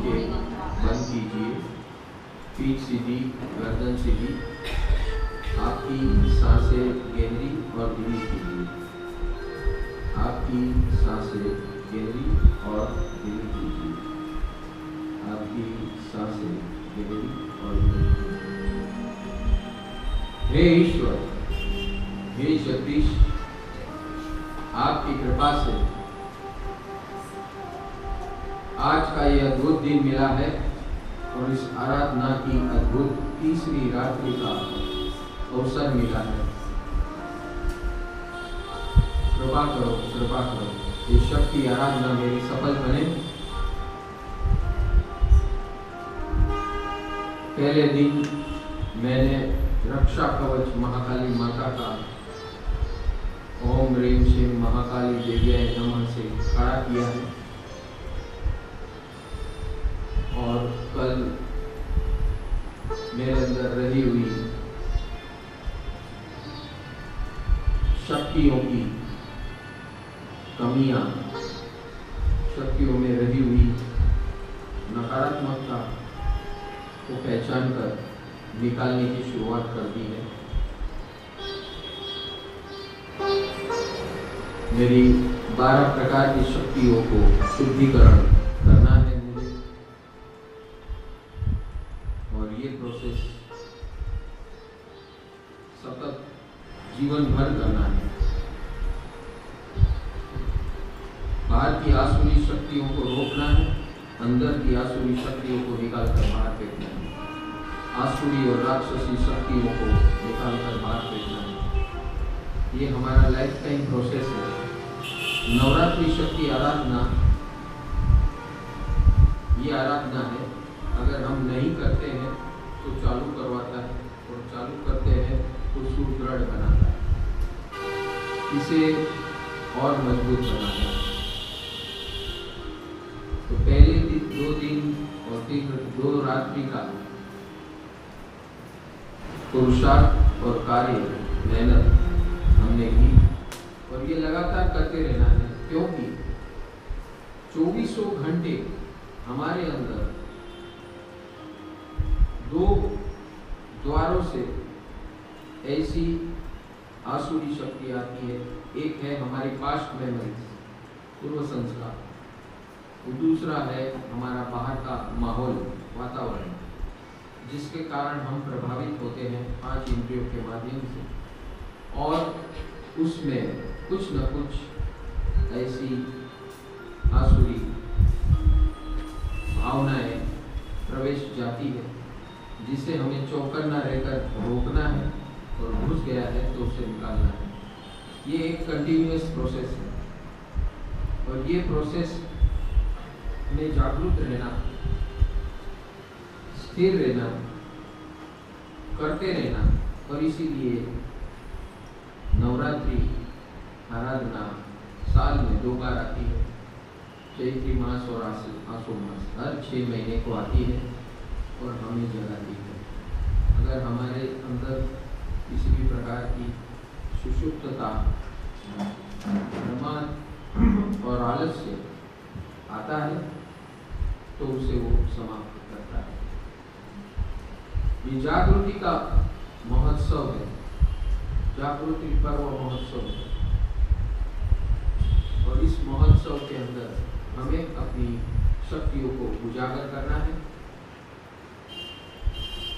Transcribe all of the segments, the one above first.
आंखें बंद कीजिए, पीठ सीधी, गर्दन सीधी। आपकी सांसें गहरी और धीमी कीजिए। आपकी सांसें गहरी और धीमी कीजिए। आपकी सांसें गहरी और धीमी कीजिए। हे ईश्वर, हे जगदीश, आपकी कृपा से आज का यह अद्भुत दिन मिला है और इस आराधना की अद्भुत तीसरी रात्रि का अवसर मिला है। कृपा करो, कृपा करो, ये शक्ति आराधना मेरी सफल बने। पहले दिन मैंने रक्षा कवच महाकाली माता का ओम ह्रीं श्रीं महाकाली देव्याय नमः से खड़ा किया है और कल मेरे अंदर रही हुई शक्तियों की कमियां, शक्तियों में रही हुई नकारात्मकता को पहचान कर निकालने की शुरुआत कर दी है। मेरी 12 प्रकार की शक्तियों को शुद्धिकरण करना है मुझे, और ये प्रोसेस सतत जीवन भर करना है। बाहर की आसुरी शक्तियों को रोकना है, अंदर की आसुरी शक्तियों को निकालकर बाहर फेंकना है। आसुरी और राक्षसी शक्तियों को निकालकर बाहर फेंकना है। ये हमारा लाइफ टाइम प्रोसेस है। नवरात्रि शक्ति आराधना ये आराधना है। अगर हम नहीं करते हैं तो चालू करवाता है, और चालू करते हैं तो सुदृढ़ बनाता है, इसे और मजबूत बनाता है। तो पहले दिन, 2 दिन और 2 रात्रि का पुरुषार्थ और कार्य मेहनत हमने की, और ये लगातार करते रहना है, क्योंकि 2400 घंटे हमारे अंदर 2 द्वारों से ऐसी आसुरी शक्ति आती है। एक है हमारी पास्ट मेमोरीज, पूर्व संस्कार, और दूसरा है हमारा बाहर का माहौल, वातावरण, जिसके कारण हम प्रभावित होते हैं 5 इंद्रियों के माध्यम से, और उसमें कुछ न कुछ ऐसी आसुरी भावनाएं प्रवेश जाती है, जिसे हमें चौकन्ना रहकर रोकना है, और घुस गया है तो उसे निकालना है। ये एक कंटिन्यूअस प्रोसेस है, और ये प्रोसेस में जागरूक रहना, स्थिर रहना, करते रहना। और इसीलिए नवरात्रि आराधना साल में 2 बार आती है, चैत्री मास और आसो मास, हर 6 महीने को आती है और हमें जगाती है। अगर हमारे अंदर किसी भी प्रकार की सुषुप्तता, प्रमाद और आलस्य आता है तो उसे वो समाप्त करता है। ये जागृति का महोत्सव है, जागृति पर्व महोत्सव है, और इस महोत्सव के अंदर हमें अपनी शक्तियों को उजागर करना है।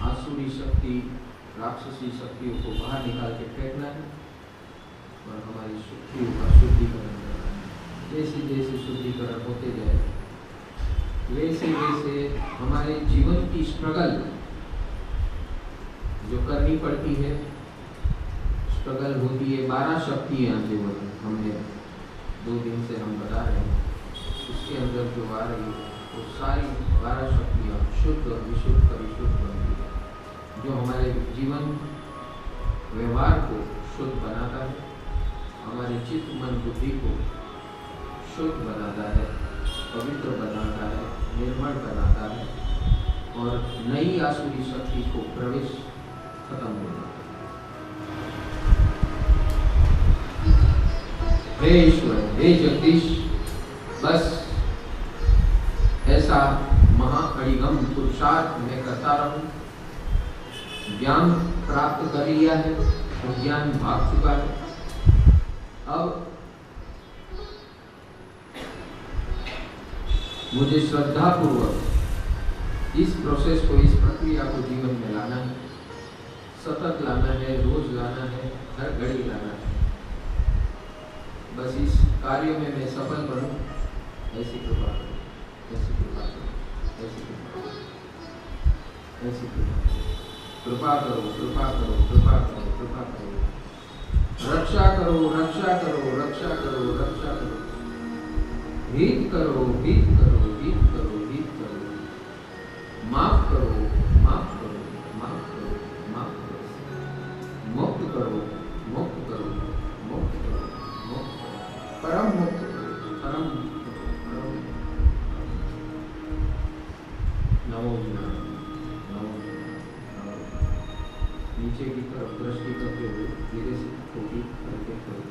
आसुरी शक्ति, राक्षसी शक्तियों को बाहर निकाल के फेंकना है, और हमारी शक्तियों का शुद्धिकरण करना है। जैसे जैसे शुद्धिकरण होते जाए, वैसे वैसे हमारे जीवन की स्ट्रगल जो करनी पड़ती है, स्ट्रगल होती है। 12 शक्तियाँ जो हमने 2 दिन से हम बता रहे हैं, उसके अंदर जो आ रही है वो सारी 12 शक्तियाँ शुद्ध और विशुद्ध परिशुद्ध बनती है, जो हमारे जीवन व्यवहार को शुद्ध बनाता है, हमारे चित्त मन बुद्धि को शुद्ध बनाता है, पवित्र बनाता है, निर्मल बनाता है, और नई आसुरी शक्ति को प्रवेश खत्म हो जाता है। हे ईश्वर, हे जगदीश, बस ऐसा महाअड़िगम पुरुषार्थ मैं करता रहूं। ज्ञान प्राप्त कर लिया है और ज्ञान भाग चुका है। अब मुझे श्रद्धा पूर्वक इस प्रोसेस को, इस प्रक्रिया को जीवन में लाना है, सतत लाना है, रोज लाना है, हर घड़ी लाना है। बस इस कार्य में मैं सफल बनूं, ऐसी कृपा करो, ऐसी कृपा करो, ऐसी कृपा करो, ऐसी कृपा करो, कृपा करो, कृपा करो, कृपा करो, रक्षा करो, रक्षा करो, रक्षा करो, रक्षा करो, हित करो, हित करो, हित करो, हित करो, माफ करो, माफ करो, माफ करो, माफ करो, मुक्त करो, मुक्त करो, मुक्त करो, मुक्त करो, परम मुक्त करो, परम मुक्त करो, परम। नमो नमो नमो। नीचे की तरफ दृष्टि करते हुए धीरे से छोटी करके करो।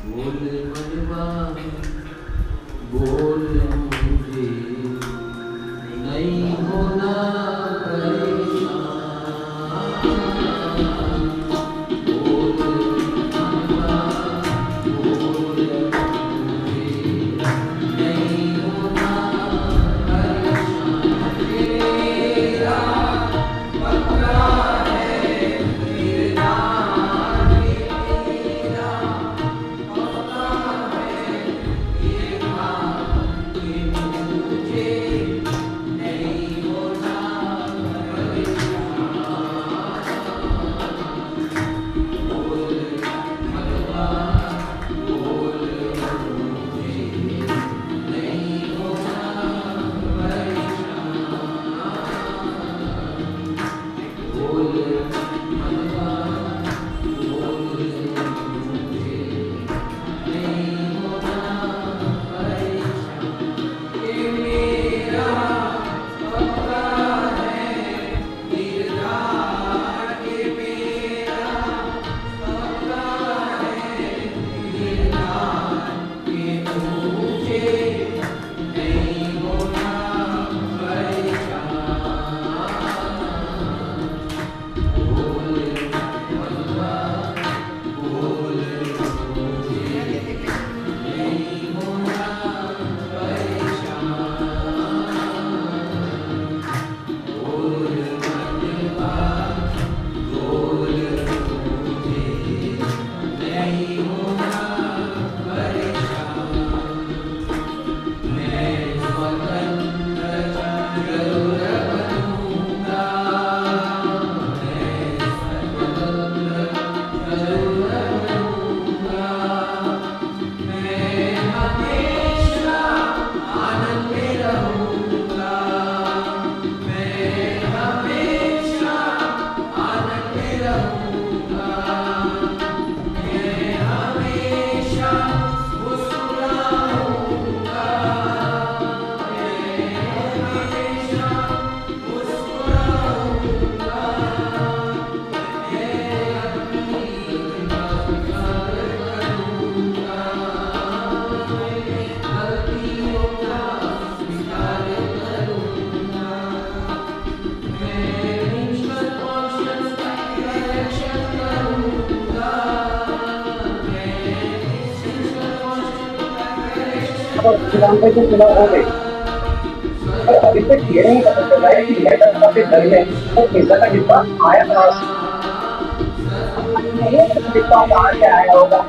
बोल मनवा बोल मुझे नहीं होना परेशान। बोल मनवा बोल मुझे नहीं होना परेशान। तेरा पक्का है तेरा को चुनाव हो गए और अभी तक ये नहीं पता चला है कि लेटर आपके घर में वो पैसा का डिब्बा आया था। डिब्बा बाहर से आया होगा।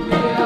मेरा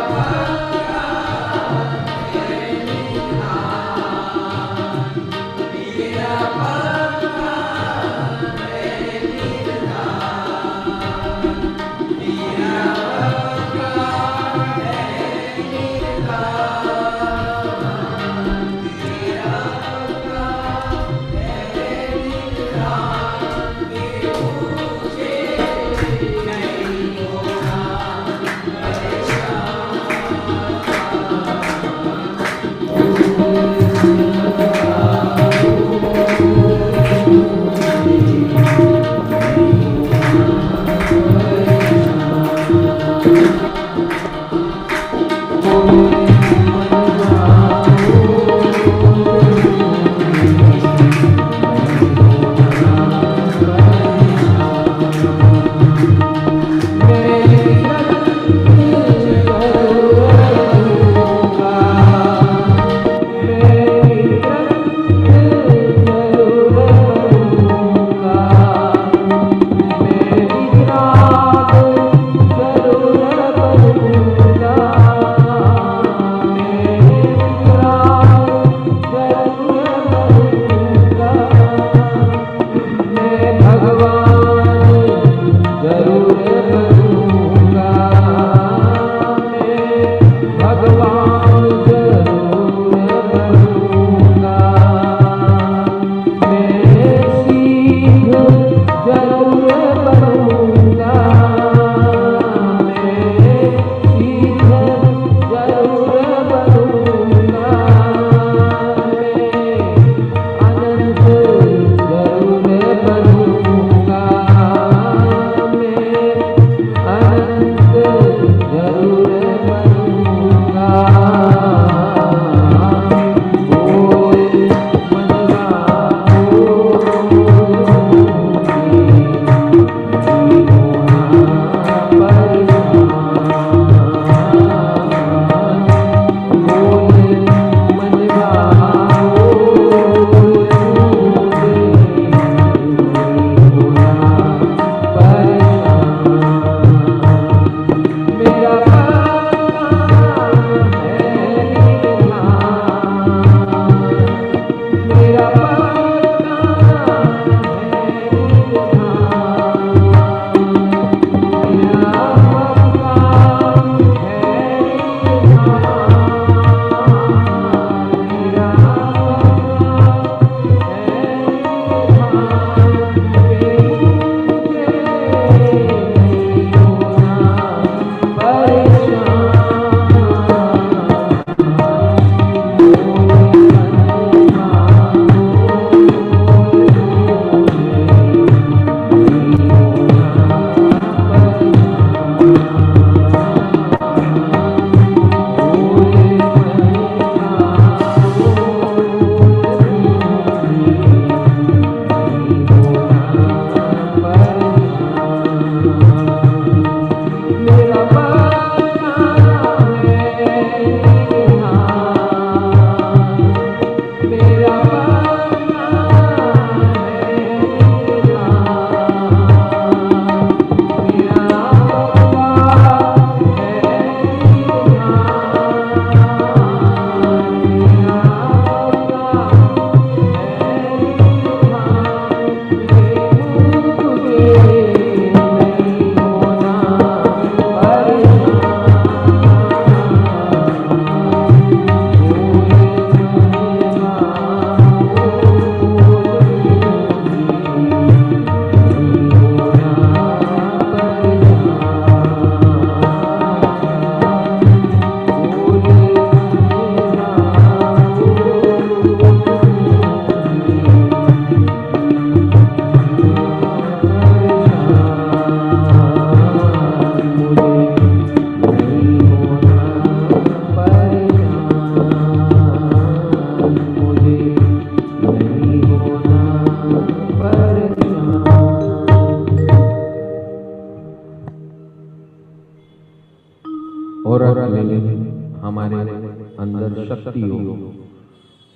शक्तियों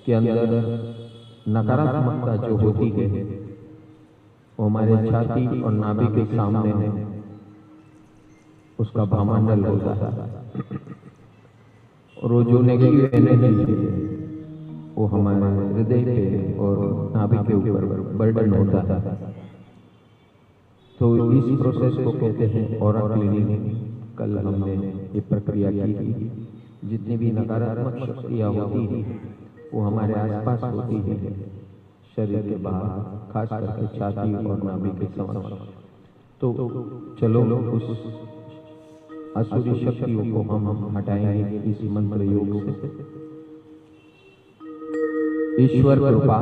के अंदर नकारात्मकता जो होती है वो हमारे छाती और नाभि के सामने उसका भामंडल होता है, और वो जो नेगेटिव एनर्जी है वो हमारे हृदय पे और नाभि के ऊपर बर्डन होता है। तो इस प्रोसेस को कहते हैं ऑरा क्लीनिंग। कल हमने ये प्रक्रिया की थी। जितनी भी नकारात्मक शक्तियाँ होती हैं वो हमारे आसपास होती है, शरीर के बाहर, खास करके छाती और नाभि के समक्ष। तो चलो उस असुरी शक्तियों को हम हटाएंगे इस मंत्र योग से। ईश्वर कृपा,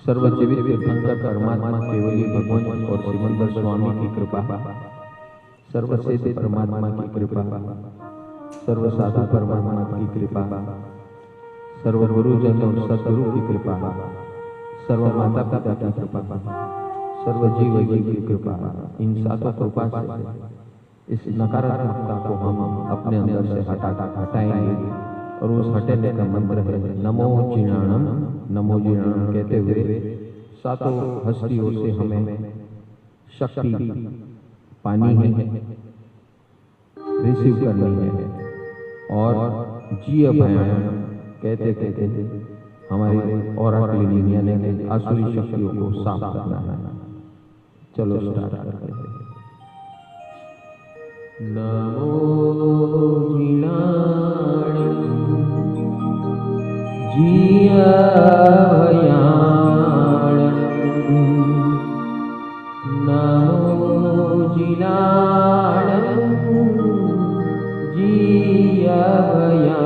सर्वजीवित तीर्थंकर परमात्मा केवली भगवान और सिमंदर स्वामी की कृपा, सर्वसिद्ध परमात्मा की कृपा, सर्वसाधु परमात्मा की कृपा, सर्व गुरुजन और सदगुरु की कृपा, सर्व माता पिता की कृपा, सर्व जीव की कृपा, इन सातों कृपा से इस नकारात्मकता को हम अपने अंदर से हटाएंगे। और उस हटाने का मंत्र है नमो जिनाणम। नमो जिनाणम कहते हुए सातों हस्तियों से हमें शक्ति पानी है, रिसीव करनी है, और जी अभयान कहते कहते हमारी ऑरा क्लीनिंग यानी आसुरी शक्तियों को साफ करना है। चलो स्टार्ट करते हैं। नमो जिनाणम जी अभयान। नमो जिनाणम जी अभयान।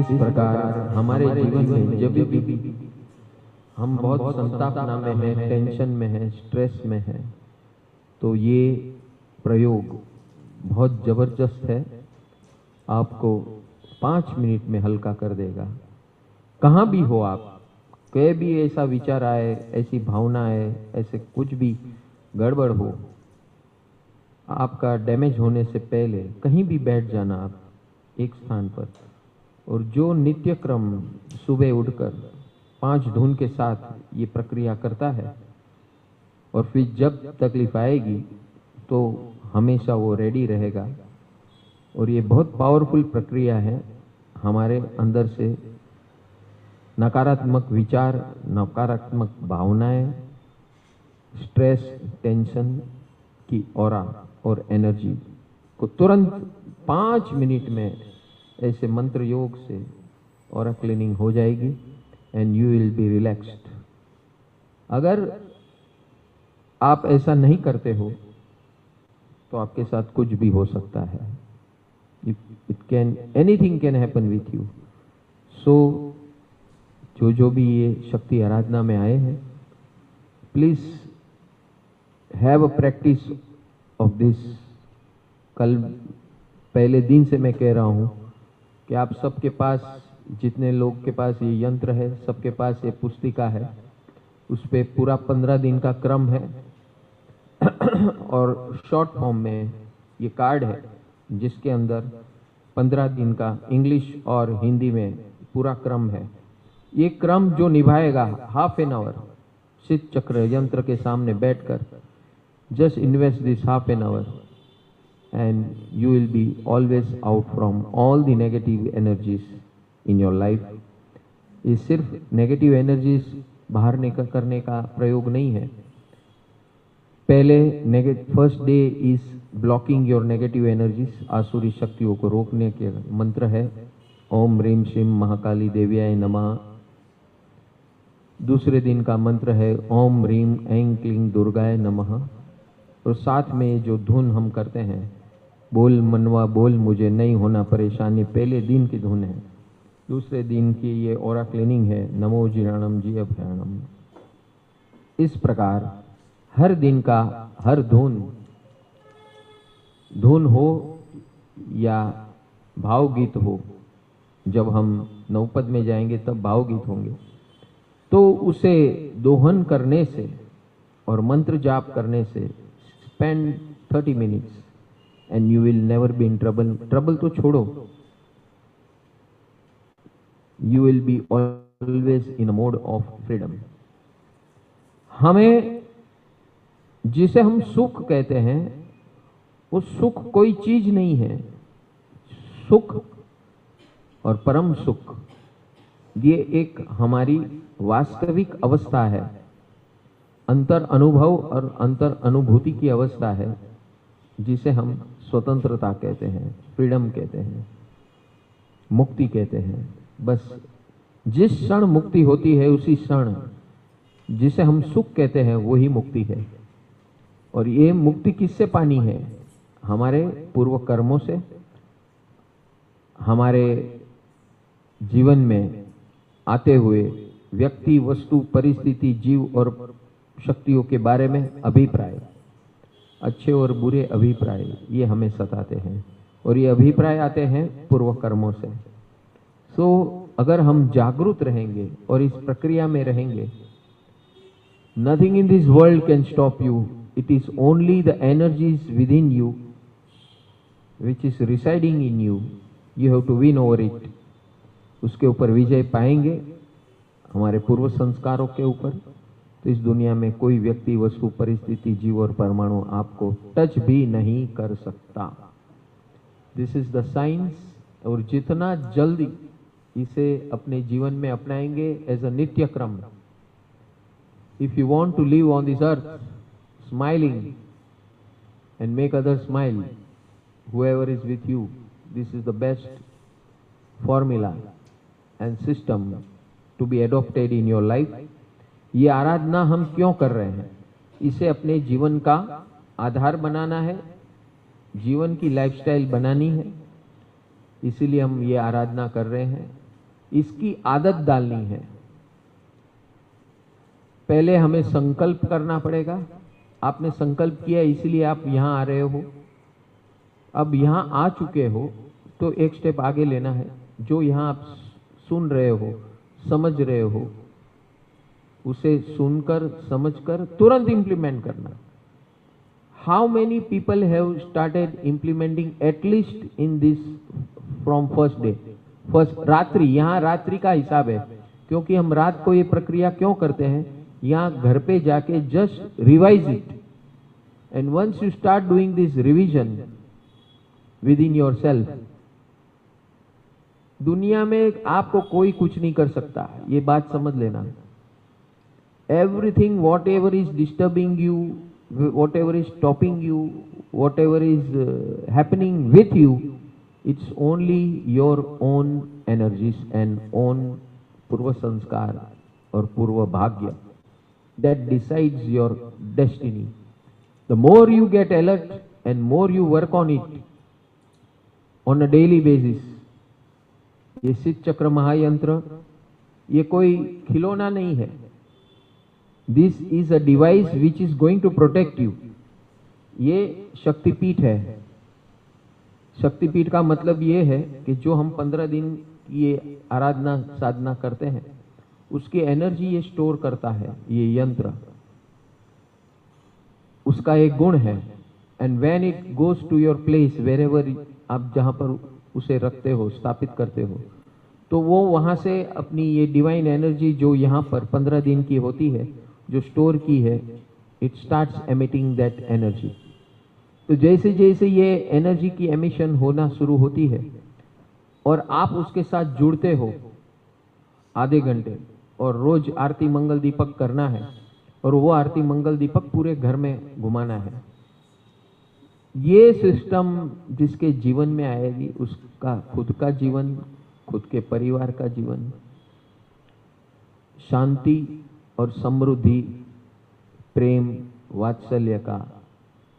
प्रकार हमारे जीवन में जब भी हम बहुत संतापना में हैं, टेंशन में हैं, स्ट्रेस में हैं, तो ये प्रयोग बहुत जबरदस्त है, आपको 5 मिनट में हल्का कर देगा। कहाँ भी हो आप, कोई भी ऐसा विचार आए, ऐसी भावना आए, ऐसे कुछ भी गड़बड़ हो, आपका डैमेज होने से पहले कहीं भी बैठ जाना आप एक स्थान पर, और जो नित्य क्रम सुबह उठकर 5 धुन के साथ ये प्रक्रिया करता है, और फिर जब तकलीफ आएगी तो हमेशा वो रेडी रहेगा। और ये बहुत पावरफुल प्रक्रिया है, हमारे अंदर से नकारात्मक विचार, नकारात्मक भावनाएं, स्ट्रेस, टेंशन की ऑरा और एनर्जी को तुरंत 5 मिनट में ऐसे मंत्र योग से ऑरा क्लीनिंग हो जाएगी and you will be relaxed. अगर आप ऐसा नहीं करते हो तो आपके साथ कुछ भी हो सकता है। Anything can happen with you. So जो भी ये शक्ति आराधना में आए हैं, please have a practice of this. कल पहले दिन से मैं कह रहा हूं कि आप सबके पास, जितने लोग के पास ये यंत्र है, सबके पास ये पुस्तिका है, उस पे पूरा 15 दिन का क्रम है और शॉर्ट फॉर्म में ये कार्ड है जिसके अंदर 15 दिन का इंग्लिश और हिंदी में पूरा क्रम है। ये क्रम जो निभाएगा हाफ एन आवर शीत चक्र यंत्र के सामने बैठकर, just invest this half an our and you will be always out from all the negative energies in your life. ये सिर्फ नेगेटिव एनर्जीज बाहर निकल करने का प्रयोग नहीं है। पहले first day is blocking your negative energies, आसुरी शक्तियों को रोकने के मंत्र है ओम ह्रीम श्रीम महाकाली देव्याय नमः। दूसरे दिन का मंत्र है ओम ह्रीम ऐं क्लीं दुर्गाय नमः। और साथ में जो धुन हम करते हैं, बोल मनवा बोल मुझे नहीं होना परेशानी, पहले दिन की धुन है। दूसरे दिन की ये ऑरा क्लीनिंग है नमो जीर्णम जी अभ्याणम। इस प्रकार हर दिन का हर धुन हो या भावगीत हो, जब हम नवपद में जाएंगे तब भावगीत होंगे, तो उसे दोहन करने से और मंत्र जाप करने से spend 30 minutes and you will never be in trouble. Trouble तो छोड़ो, you will be always in a mode of freedom. हमें जिसे हम सुख कहते हैं, वो सुख कोई चीज नहीं है। सुख और परम सुख ये एक हमारी वास्तविक अवस्था है, अंतर अनुभव और अंतर अनुभूति की अवस्था है, जिसे हम स्वतंत्रता कहते हैं, फ्रीडम कहते हैं, मुक्ति कहते हैं। बस जिस क्षण मुक्ति होती है उसी क्षण जिसे हम सुख कहते हैं वही मुक्ति है। और ये मुक्ति किससे पानी है? हमारे पूर्व कर्मों से, हमारे जीवन में आते हुए व्यक्ति, वस्तु, परिस्थिति, जीव और शक्तियों के बारे में अभिप्राय, अच्छे और बुरे अभिप्राय, ये हमें सताते हैं और ये अभिप्राय आते हैं पूर्व कर्मों से। अगर हम जागरूक रहेंगे और इस प्रक्रिया में रहेंगे, nothing in this world can stop you. It is only the energies within you which is residing in you. You have to win over it. उसके ऊपर विजय पाएंगे, हमारे पूर्व संस्कारों के ऊपर, तो इस दुनिया में कोई व्यक्ति, वस्तु, परिस्थिति, जीव और परमाणु आपको टच भी नहीं कर सकता। This is the science. और जितना जल्दी इसे अपने जीवन में अपनाएंगे एज अ नित्य क्रम, if you want to live on this earth smiling and make others smile, whoever is with you, this is the best formula and system to be adopted in your life. ये आराधना हम क्यों कर रहे हैं? इसे अपने जीवन का आधार बनाना है, जीवन की लाइफस्टाइल बनानी है, इसीलिए हम ये आराधना कर रहे हैं। इसकी आदत डालनी है। पहले हमें संकल्प करना पड़ेगा। आपने संकल्प किया इसलिए आप यहां आ रहे हो। अब यहां आ चुके हो तो एक स्टेप आगे लेना है। जो यहां आप सुन रहे हो, समझ रहे हो, उसे सुनकर समझकर तुरंत इंप्लीमेंट करना। How many people have started implementing at least in this from first day? First रात्रि, यहां रात्रि का हिसाब है, क्योंकि हम रात को ये प्रक्रिया क्यों करते हैं? यहां घर पे जाके just revise it, and once you start doing this revision within yourself, दुनिया में आपको कोई कुछ नहीं कर सकता। ये बात समझ लेना। Everything, what ever is disturbing you, what ever is stopping you, what ever is happening with you, it's only your own energies and own purva sanskar or purva bhagya that decides your destiny. The more you get alert and more you work on it on a daily basis, ये सिद्ध चक्र महायंत्र ये कोई खिलौना नहीं है। This is a device which is going to protect you. ये शक्तिपीठ है। शक्तिपीठ का मतलब ये है कि जो हम 15 दिन की ये आराधना साधना करते हैं, उसकी एनर्जी ये स्टोर करता है। ये यंत्र, उसका एक गुण है। And when it goes to your place, wherever, आप जहां पर उसे रखते हो, स्थापित करते हो, तो वो वहां से अपनी ये डिवाइन एनर्जी जो यहाँ पर 15 दिन की होती है, जो स्टोर की है, it starts emitting that energy. तो जैसे जैसे ये एनर्जी की एमिशन होना शुरू होती है और आप उसके साथ जुड़ते हो आधे घंटे, और रोज आरती मंगल दीपक करना है, और वो आरती मंगल दीपक पूरे घर में घुमाना है। ये सिस्टम जिसके जीवन में आएगी, उसका खुद का जीवन, खुद के परिवार का जीवन, शांति और समृद्धि, प्रेम, वात्सल्य का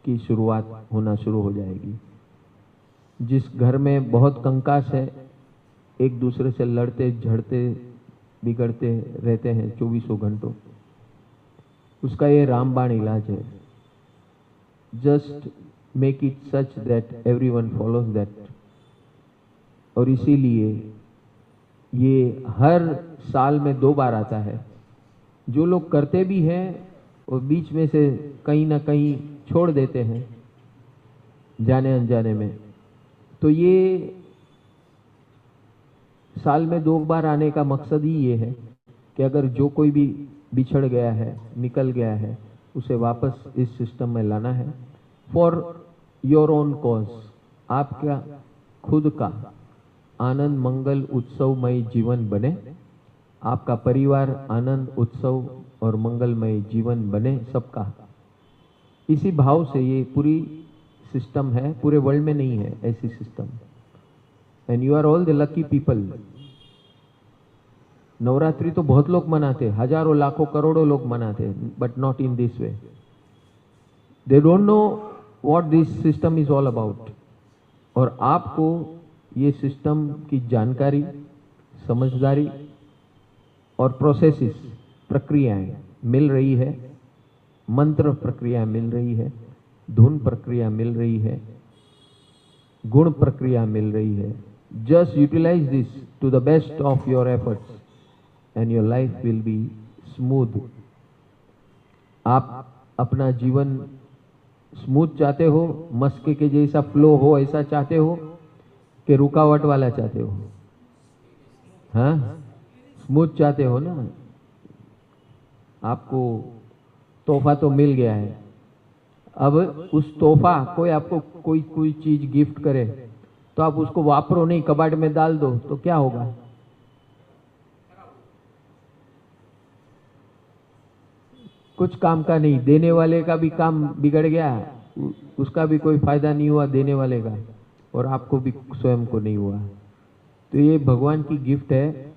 की शुरुआत होना शुरू हो जाएगी। जिस घर में बहुत कंकास है, एक दूसरे से लड़ते झड़ते बिगड़ते रहते हैं 24 घंटों, उसका ये रामबाण इलाज है। Just make it such that everyone follows that. और इसीलिए ये हर साल में 2 बार आता है। जो लोग करते भी हैं और बीच में से कहीं ना कहीं छोड़ देते हैं जाने अनजाने में, तो ये साल में 2 बार आने का मकसद ही ये है कि अगर जो कोई भी बिछड़ गया है, निकल गया है, उसे वापस इस सिस्टम में लाना है फॉर योर ओन कॉज। आपका खुद का आनंद मंगल उत्सवमय जीवन बने, आपका परिवार आनंद उत्सव और मंगलमय जीवन बने सबका। इसी भाव से ये पूरी सिस्टम है। पूरे वर्ल्ड में नहीं है ऐसी system. And you are all the lucky people. Navratri तो बहुत लोग मनाते, हजारों लाखों करोड़ों लोग मनाते, but not in this way. They don't know what this system is all about. और आपको ये सिस्टम की जानकारी, समझदारी और प्रोसेसेस, प्रक्रियाएं मिल रही है। मंत्र प्रक्रिया मिल रही है, धुन प्रक्रिया मिल रही है, गुण प्रक्रिया मिल रही है। Just utilise this to the best of your efforts and your life will be smooth. आप अपना जीवन स्मूथ चाहते हो, मस्के के जैसा फ्लो हो, ऐसा चाहते हो कि रुकावट वाला चाहते हो? हाँ, स्मूथ चाहते हो ना। आपको तोहफा तो मिल गया है, अब उस तोहफा कोई आपको कोई चीज गिफ्ट करे तो आप उसको वापरो नहीं, कबाड़ में डाल दो, तो क्या होगा? कुछ काम का नहीं। देने वाले का भी काम बिगड़ गया, उसका भी कोई फायदा नहीं हुआ देने वाले का, और आपको भी स्वयं को नहीं हुआ। तो ये भगवान की गिफ्ट है।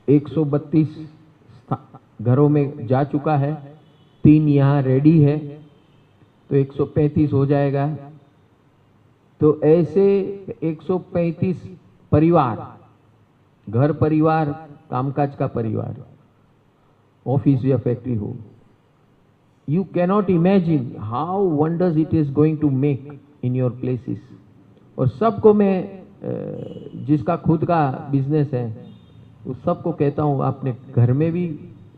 132 घरों में जा चुका है, 3 यहाँ रेडी है, तो 135 हो जाएगा। तो ऐसे 135 परिवार घर परिवार, कामकाज का परिवार, ऑफिस या फैक्ट्री हो, you cannot imagine how wonders it is going to make in your places. और सबको मैं जिसका खुद का बिजनेस है उस सबको कहता हूँ अपने घर में भी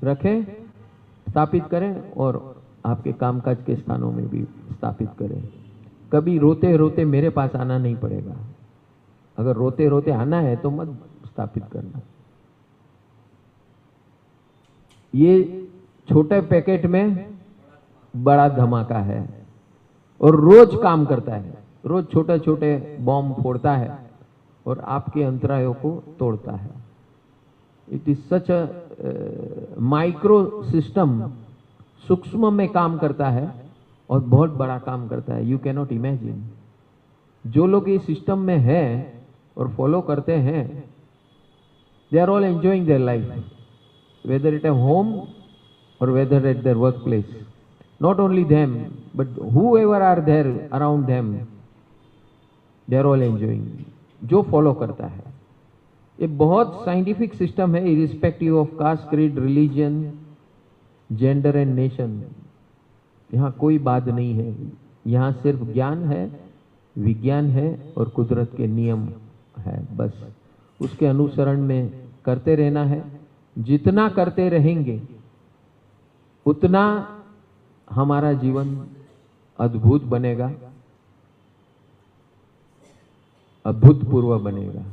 रखें, स्थापित करें और आपके कामकाज के स्थानों में भी स्थापित करें। कभी रोते रोते मेरे पास आना नहीं पड़ेगा। अगर रोते रोते आना है तो मत स्थापित करना। ये छोटे पैकेट में बड़ा धमाका है और रोज काम करता है, रोज छोटे छोटे बॉम्ब फोड़ता है और आपके अंतरायों को तोड़ता है। It is such a micro system, सूक्ष्म में काम करता है और बहुत बड़ा काम करता है। You cannot imagine. जो लोग इस सिस्टम में हैं और फॉलो करते हैं, they are all enjoying their life, whether at a home or whether at their workplace. Not only them, but whoever are there around them, they are all enjoying. जो follow करता है, ये बहुत साइंटिफिक सिस्टम है, irrespective of caste, creed, religion, gender and nation. यहाँ कोई बात नहीं है, यहाँ सिर्फ ज्ञान है, विज्ञान है और कुदरत के नियम है। बस उसके अनुसरण में करते रहना है। जितना करते रहेंगे उतना हमारा जीवन अद्भुत बनेगा, अभूतपूर्व बनेगा।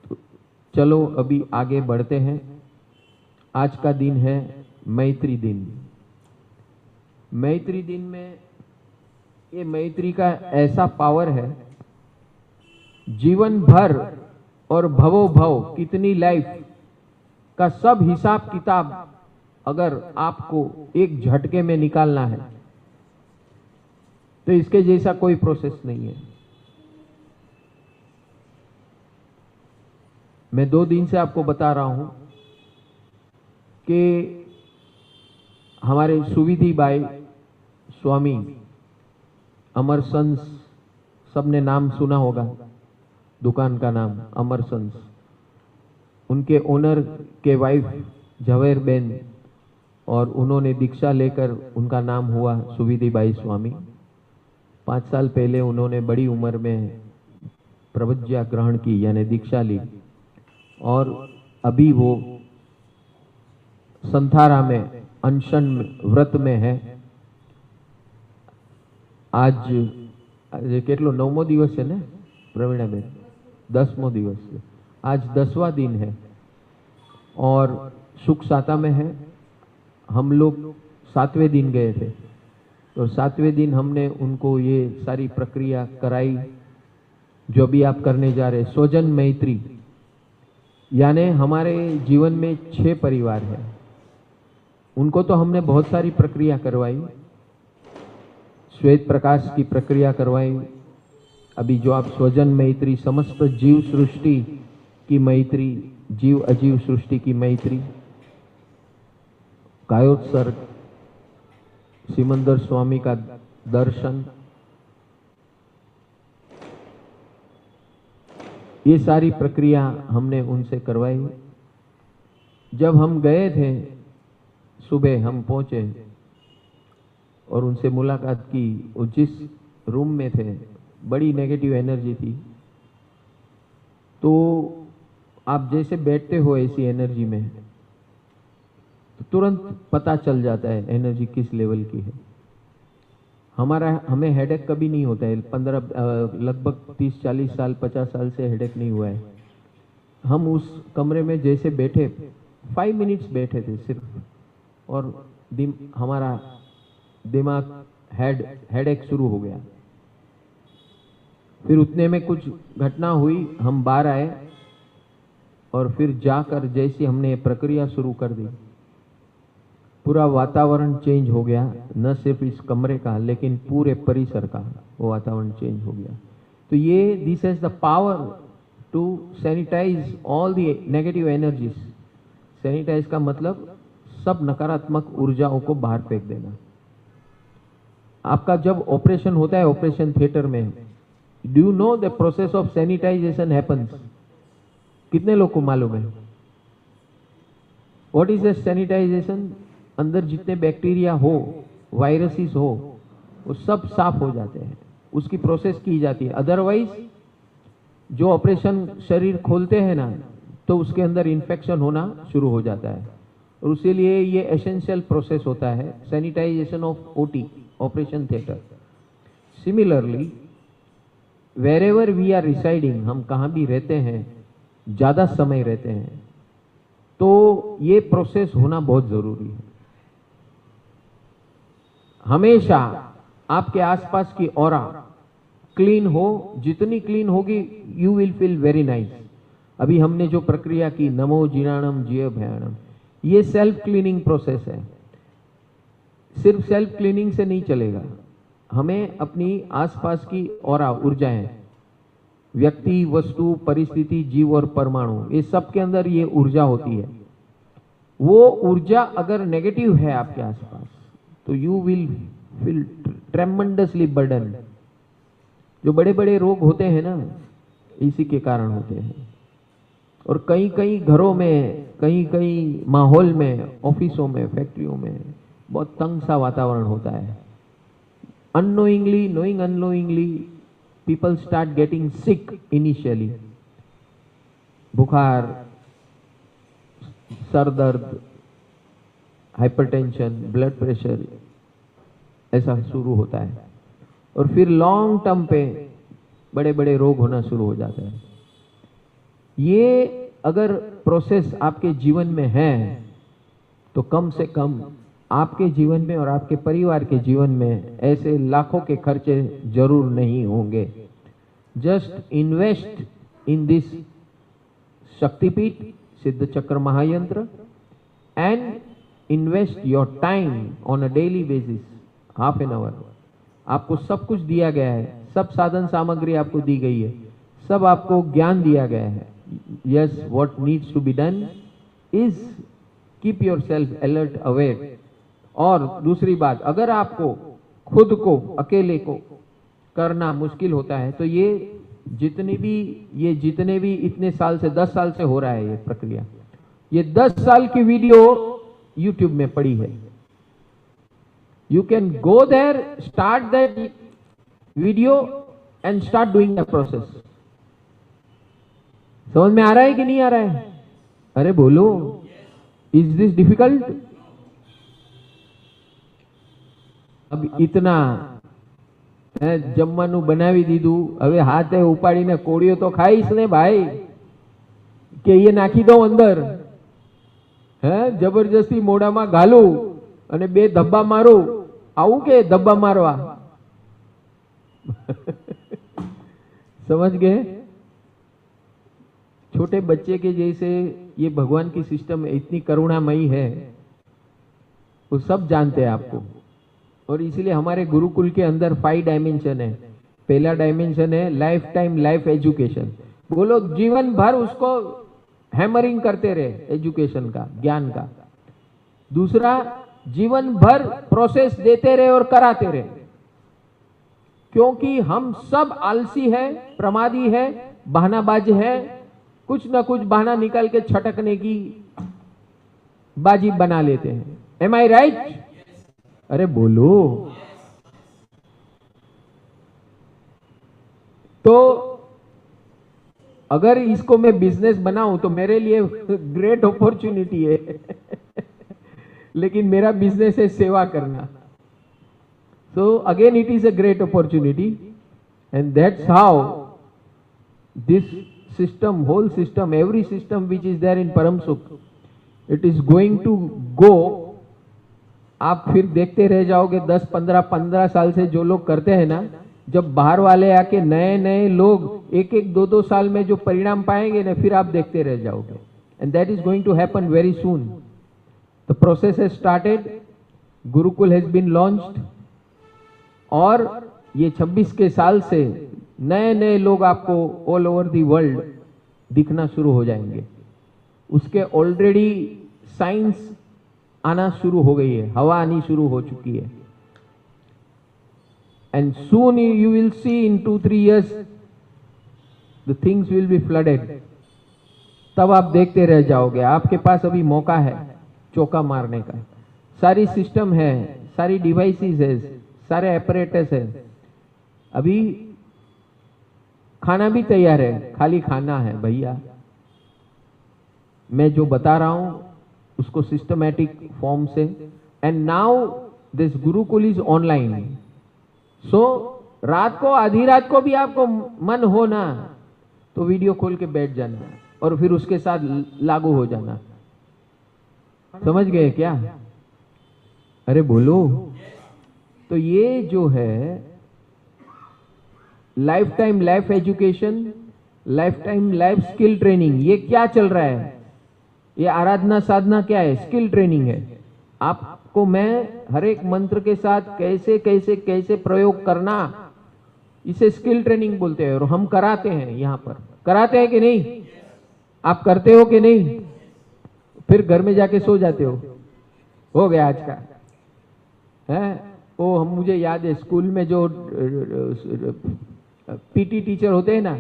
तो चलो अभी आगे बढ़ते हैं। आज का दिन है मैत्री दिन। मैत्री दिन में ये मैत्री का ऐसा पावर है, जीवन भर और भवो भव कितनी लाइफ का सब हिसाब किताब अगर आपको एक झटके में निकालना है तो इसके जैसा कोई प्रोसेस नहीं है। मैं 2 दिन से आपको बता रहा हूं कि हमारे सुविधि बाई स्वामी, अमर संस, सबने नाम सुना होगा, दुकान का नाम अमर संस। उनके ओनर के वाइफ झवेर बेन, और उन्होंने दीक्षा लेकर उनका नाम हुआ सुविधि बाई स्वामी। 5 साल पहले उन्होंने बड़ी उम्र में प्रवज्ञा ग्रहण की, यानी दीक्षा ली, और अभी वो संथारा में अनशन व्रत में है। आज કેટલો 9મો દિવસ है ना प्रवीणाबेन? 10મો દિવસ है। आज 10वां दिन है और सुख साता में है। हम लोग 7वें दिन गए थे, तो 7वें दिन हमने उनको ये सारी प्रक्रिया कराई जो अभी आप करने जा रहे। स्वजन मैत्री, यानी हमारे जीवन में 6 परिवार हैं, उनको तो हमने बहुत सारी प्रक्रिया करवाई, श्वेत प्रकाश की प्रक्रिया करवाई। अभी जो आप स्वजन मैत्री, समस्त जीव सृष्टि की मैत्री, जीव अजीव सृष्टि की मैत्री, कायोत्सर्ग, सिमंदर स्वामी का दर्शन, ये सारी प्रक्रिया हमने उनसे करवाई। जब हम गए थे, सुबह हम पहुंचे और उनसे मुलाकात की। वो जिस रूम में थे, बड़ी नेगेटिव एनर्जी थी। तो आप जैसे बैठते हो ऐसी एनर्जी में, तो तुरंत पता चल जाता है एनर्जी किस लेवल की है। हमें हेडेक कभी नहीं होता है। लगभग 30-40 साल, 50 साल से हेडेक नहीं हुआ है। हम उस कमरे में जैसे बैठे, 5 मिनट्स बैठे थे सिर्फ, और हमारा दिमाग हेडेक शुरू हो गया। फिर उतने में कुछ घटना हुई, हम बाहर आए और फिर जाकर जैसी हमने प्रक्रिया शुरू कर दी, पूरा वातावरण चेंज हो गया। न सिर्फ इस कमरे का, लेकिन पूरे परिसर का वो वातावरण चेंज हो गया। तो ये this has the power to sanitise all the negative energies. Sanitise का मतलब सब नकारात्मक ऊर्जाओं को बाहर फेंक देना। आपका जब ऑपरेशन होता है, ऑपरेशन थिएटर में, do you know the process of sanitisation happens? कितने लोग को मालूम है? What is the sanitisation? अंदर जितने बैक्टीरिया हो, वायरसेस हो, वो सब साफ हो जाते हैं, उसकी प्रोसेस की जाती है। अदरवाइज जो ऑपरेशन शरीर खोलते हैं ना, तो उसके अंदर इन्फेक्शन होना शुरू हो जाता है, और उसके लिए ये एसेंशियल प्रोसेस होता है, sanitisation of OT, operation theatre. Similarly wherever we are residing, हम कहाँ भी रहते हैं, ज़्यादा समय रहते हैं, तो ये प्रोसेस होना बहुत ज़रूरी है। हमेशा आपके आसपास की ऑरा क्लीन हो, जितनी क्लीन होगी you will feel very nice. अभी हमने जो प्रक्रिया की, नमो जीर्णाणम जिय भयाणम, ये सेल्फ क्लीनिंग प्रोसेस है। सिर्फ सेल्फ क्लीनिंग से नहीं चलेगा, हमें अपनी आसपास की ऑरा, ऊर्जाएं, व्यक्ति, वस्तु, परिस्थिति, जीव और परमाणु, ये सब के अंदर ये ऊर्जा होती है। वो ऊर्जा अगर नेगेटिव है आपके आसपास, तो you will feel tremendously burden. जो बड़े बड़े रोग होते हैं ना, इसी के कारण होते हैं। और कई कई घरों में, कई कई माहौल में, ऑफिसों में, फैक्ट्रियों में बहुत तंग सा वातावरण होता है। Unknowingly, knowing unknowingly people start getting sick initially. बुखार, सर दर्द, हाइपरटेंशन, ब्लड प्रेशर, ऐसा शुरू होता है, और फिर लॉन्ग टर्म पे बड़े बड़े रोग होना शुरू हो जाते हैं। ये अगर प्रोसेस आपके जीवन में है, तो कम से कम आपके जीवन में और आपके परिवार के जीवन में ऐसे लाखों के खर्चे जरूर नहीं होंगे। Just invest in this shaktipeeth, siddh chakra mahayantra, and invest your time on a daily basis, half an hour. आपको सब कुछ दिया गया है, सब साधन सामग्री आपको दी गई है, सब आपको ज्ञान दिया गया है। Yes, what needs to be done is keep yourself alert, aware. और दूसरी बात, अगर आपको खुद को, अकेले को करना मुश्किल होता है, तो ये जितने भी इतने साल से, 10 साल से हो रहा है ये प्रक्रिया, ये 10 साल की वीडियो यूट्यूब में पड़ी है। You can go there, start that video and start doing the process. समझ में आ रहा है कि नहीं आ रहा है? अरे बोलो, इज दिस डिफिकल्ट? अब इतना जमવાનું બનાવી દીધું, હવે હાથે ઉપાડીને કોળીઓ તો ખાઈશ ને ભાઈ, કે એ નાખી દઉં અંદર, જબરજસ્તી મોઢામાં ઘાલું અને 2 ધબ્બા મારું, આવું કે ધબ્બા મારવા? समझ गए? छोटे बच्चे के जैसे ये भगवान की सिस्टम इतनी करुणामयी है, वो सब जानते हैं आपको। और इसीलिए हमारे गुरुकुल के अंदर 5 डायमेंशन है। पहला डायमेंशन है लाइफ टाइम लाइफ एजुकेशन, वो लोग जीवन भर उसको हैमरिंग करते रहे, एजुकेशन का, ज्ञान का। दूसरा, जीवन भर प्रोसेस देते रहे और कराते रहे, क्योंकि हम सब आलसी है, प्रमादी है, बहानाबाज है, कुछ ना कुछ बहाना निकाल के छटकने की बाजी बना लेते हैं। एम आई राइट? अरे बोलो। तो अगर इसको मैं बिजनेस बनाऊं तो मेरे लिए ग्रेट अपॉर्चुनिटी है लेकिन मेरा बिजनेस है सेवा करना। So again it is a great opportunity, and that's how this system, whole system, every system which is there in Param Sukh, it is going to go। आप फिर देखते रह जाओगे 10, 15, 15 साल से जो लोग करते हैं ना, जब बाहर वाले आके नए नए लोग 1-1, 2-2 साल में जो परिणाम पाएंगे ना, फिर आप देखते रह जाओगे। And that is going to happen very soon. The process has started, Gurukul has been launched, और ये 26 के साल से नए नए लोग आपको ऑल ओवर दी वर्ल्ड दिखना शुरू हो जाएंगे। उसके ऑलरेडी साइंस आना शुरू हो गई है, हवा आनी शुरू हो चुकी है। And soon you will see in 2-3 years the things will be flooded. तब आप देखते रह जाओगे। आपके पास अभी मौका है चौका मारने का। सारी सिस्टम है, सारी डिवाइसेस है, सारे एपरेटस है। अभी खाना भी तैयार है, खाली खाना है भैया। मैं जो बता रहा हूं उसको सिस्टमैटिक फॉर्म से। And now this gurukul is online. So रात को, आधी रात को भी आपको मन हो ना तो वीडियो खोल के बैठ जाना और फिर उसके साथ लागू हो जाना। समझ गए क्या? अरे बोलो। तो ये जो है life time life education, life time life skill training, ये क्या चल रहा है? ये आराधना साधना क्या है? स्किल ट्रेनिंग है। आपको मैं हर एक मंत्र के साथ कैसे कैसे कैसे प्रयोग करना, इसे स्किल ट्रेनिंग बोलते हैं। और हम कराते हैं, यहां पर कराते हैं कि नहीं? आप करते हो कि नहीं? फिर घर में जाके सो जाते हो गया आज का है। वो हम, मुझे याद है स्कूल में जो पीटी टीचर होते हैं ना,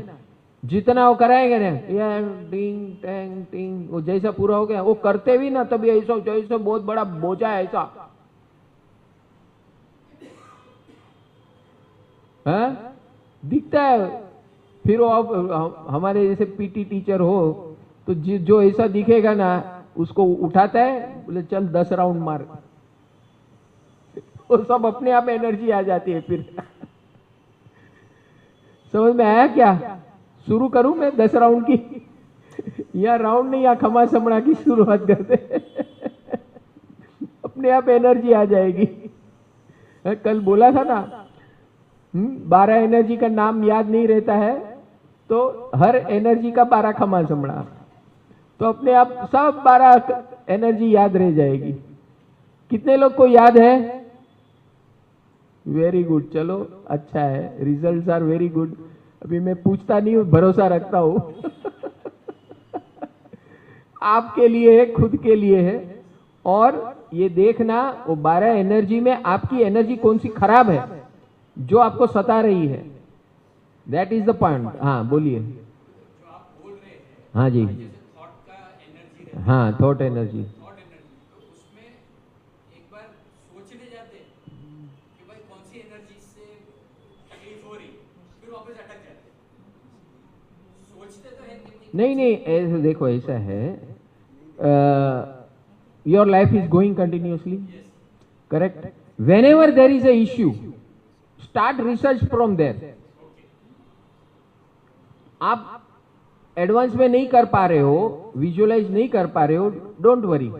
जितना वो कराएंगे ना, यार टिंग टैंग टिंग, वो जैसा पूरा हो गया वो करते भी ना तभी ऐसा जैसा बहुत बड़ा बोझा है ऐसा है दिखता है। फिर वो अब हमारे जैसे पीटी टीचर हो तो जो ऐसा दिखेगा ना उसको उठाता है, बोले चल 10 राउंड मार। वो सब अपने आप एनर्जी आ जाती है फिर। समझ में आया क्या? शुरू करूं मैं 10 राउंड की? या राउंड नहीं, या खमा समड़ा की शुरुआत करते। अपने आप एनर्जी आ जाएगी। कल बोला था ना 12 एनर्जी का नाम याद नहीं रहता है तो हर एनर्जी का 12 खमा समड़ा, तो अपने आप सब 12 एनर्जी याद रह जाएगी। कितने लोग को याद है? वेरी गुड, चलो अच्छा है, रिजल्ट्स आर वेरी गुड। अभी मैं पूछता नहीं हूं, भरोसा रखता हूं। आपके लिए है, खुद के लिए है। और ये देखना वो 12 एनर्जी में आपकी एनर्जी कौन सी खराब है जो आपको सता रही है, दैट इज द पॉइंट। हाँ बोलिए। हाँ जी, हाँ थॉट एनर्जी। नहीं नहीं, ऐसे देखो, ऐसा है, your life is going continuously, correct? Whenever there is a issue, start research from there. आप एडवांस में नहीं कर पा रहे हो, विजुअलाइज नहीं कर पा रहे हो, डोंट वरी।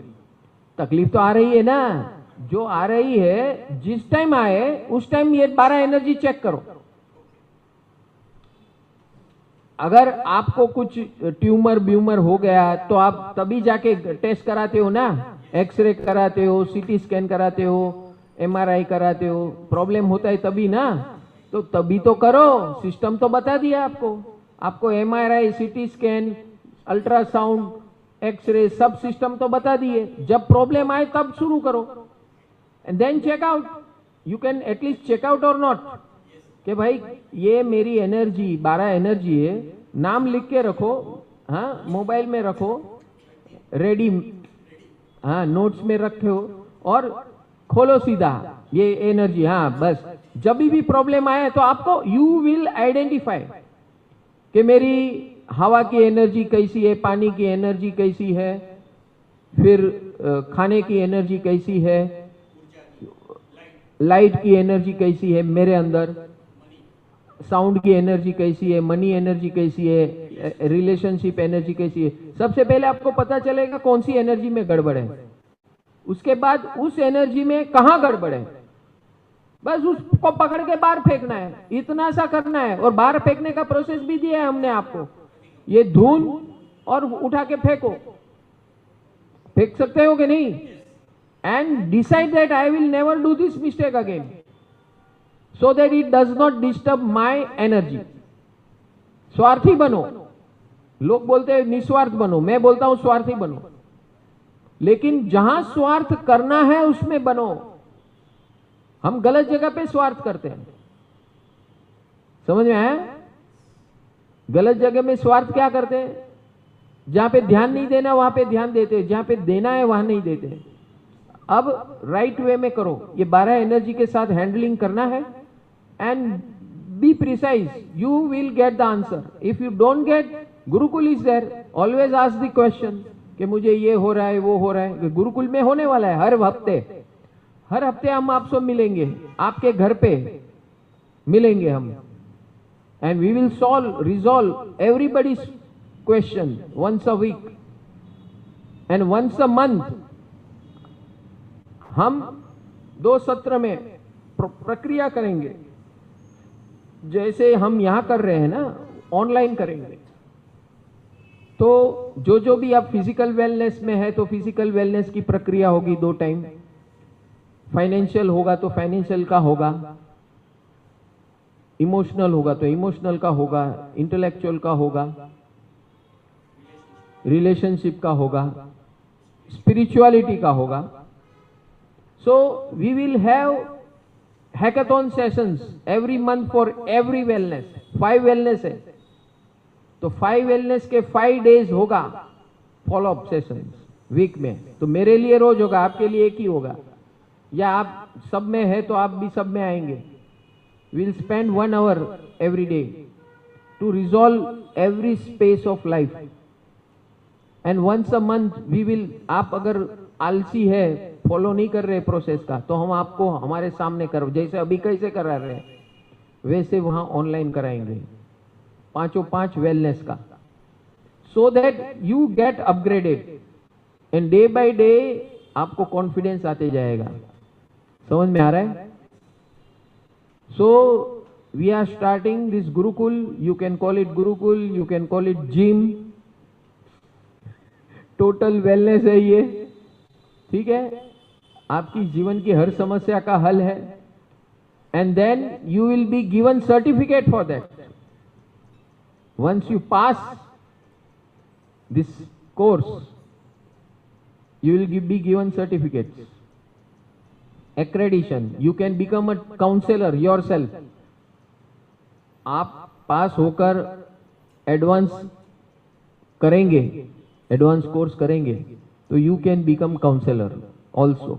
तकलीफ तो आ रही है ना, जो आ रही है जिस टाइम आए उस टाइम ये 12 एनर्जी चेक करो। अगर आपको कुछ ट्यूमर ब्यूमर हो गया तो आप तभी जाके टेस्ट कराते हो ना, एक्सरे कराते हो, सीटी स्कैन कराते हो, एमआरआई कराते हो। प्रॉब्लम होता है तभी ना, तो तभी तो करो। सिस्टम तो बता दिया आपको MRI, CT scan, ultrasound, x-ray, सब सिस्टम तो बता दिए। जब प्रॉब्लम आए तब शुरू करो and then check out. You can at least check out और नॉट, कि भाई ये मेरी एनर्जी 12 एनर्जी है, नाम लिख के रखो, हाँ मोबाइल में रखो, रेडी, हाँ नोट्स में रखे हो और खोलो सीधा ये एनर्जी। हाँ बस, जब भी प्रॉब्लम आए तो आपको यू विल आइडेंटिफाई कि मेरी हवा की एनर्जी कैसी है, पानी की एनर्जी कैसी है, फिर खाने की एनर्जी कैसी है, लाइट की एनर्जी कैसी है मेरे अंदर, साउंड की एनर्जी कैसी है, मनी एनर्जी कैसी है, रिलेशनशिप एनर्जी कैसी है। सबसे पहले आपको पता चलेगा कौन सी एनर्जी में गड़बड़ है, उसके बाद उस एनर्जी में कहां गड़बड़ है, बस उसको पकड़ के बाहर फेंकना है। इतना सा करना है। और बाहर फेंकने का प्रोसेस भी दिया है हमने आपको, ये धुन और उठा के फेंको। फेंक सकते हो कि नहीं? And decide that I will never do this mistake again, so that it does not disturb my energy। स्वार्थी बनो। लोग बोलते हैं निस्वार्थ बनो, मैं बोलता हूं स्वार्थी बनो। लेकिन जहां स्वार्थ करना है उसमें बनो। हम गलत जगह पे स्वार्थ करते हैं। समझ में आया? गलत जगह में स्वार्थ क्या करते हैं, जहां पे ध्यान नहीं देना वहां पे ध्यान देते हैं, जहां पे देना है वहां नहीं देते हैं। अब राइट वे में करो, ये 12 एनर्जी के साथ हैंडलिंग करना है and be precise, you will get the answer. If you don't get, Gurukul is there, always ask the question कि मुझे ये हो रहा है वो हो रहा है। गुरुकुल में होने वाला है हर हफ्ते हम आपसे मिलेंगे, आपके घर पे मिलेंगे हम, and we will resolve everybody's question once a week and once a month. हम 2 सत्र में प्रक्रिया करेंगे, जैसे हम यहां कर रहे हैं ना, ऑनलाइन करेंगे। तो जो भी आप फिजिकल वेलनेस में है तो फिजिकल वेलनेस की प्रक्रिया होगी 2 टाइम, फाइनेंशियल होगा तो फाइनेंशियल का होगा, इमोशनल होगा तो इमोशनल का होगा, इंटेलेक्चुअल का होगा, रिलेशनशिप का होगा, स्पिरिचुअलिटी का होगा। So we will have hackathon sessions every month for every wellness. 5 wellness है तो 5 वेलनेस के 5 डेज होगा फॉलो अप सेशंस वीक में। तो मेरे लिए रोज होगा, आपके लिए एक ही होगा, या आप सब में है तो आप भी सब में आएंगे। We'll spend 1 hour every day to resolve every space of life. And once a month we will, आप अगर आलसी है, फॉलो नहीं कर रहे प्रोसेस का, तो हम आपको हमारे सामने करो, जैसे अभी कैसे करा रहे हैं वैसे वहां ऑनलाइन कराएंगे 5 वेलनेस का, so that you get upgraded and day by day आपको कॉन्फिडेंस आते जाएगा। समझ में आ रहा है? So we are starting this Gurukul. You can call it Gurukul, you can call it gym. Total wellness है ये, ठीक है? आपकी जीवन की हर समस्या का हल है। And then you will be given certificate for that. Once you pass this course, you will be given certificates. Accreditation, you can become a counselor yourself. आप पास होकर एडवांस करेंगे, एडवांस कोर्स करेंगे तो you can become counsellor also.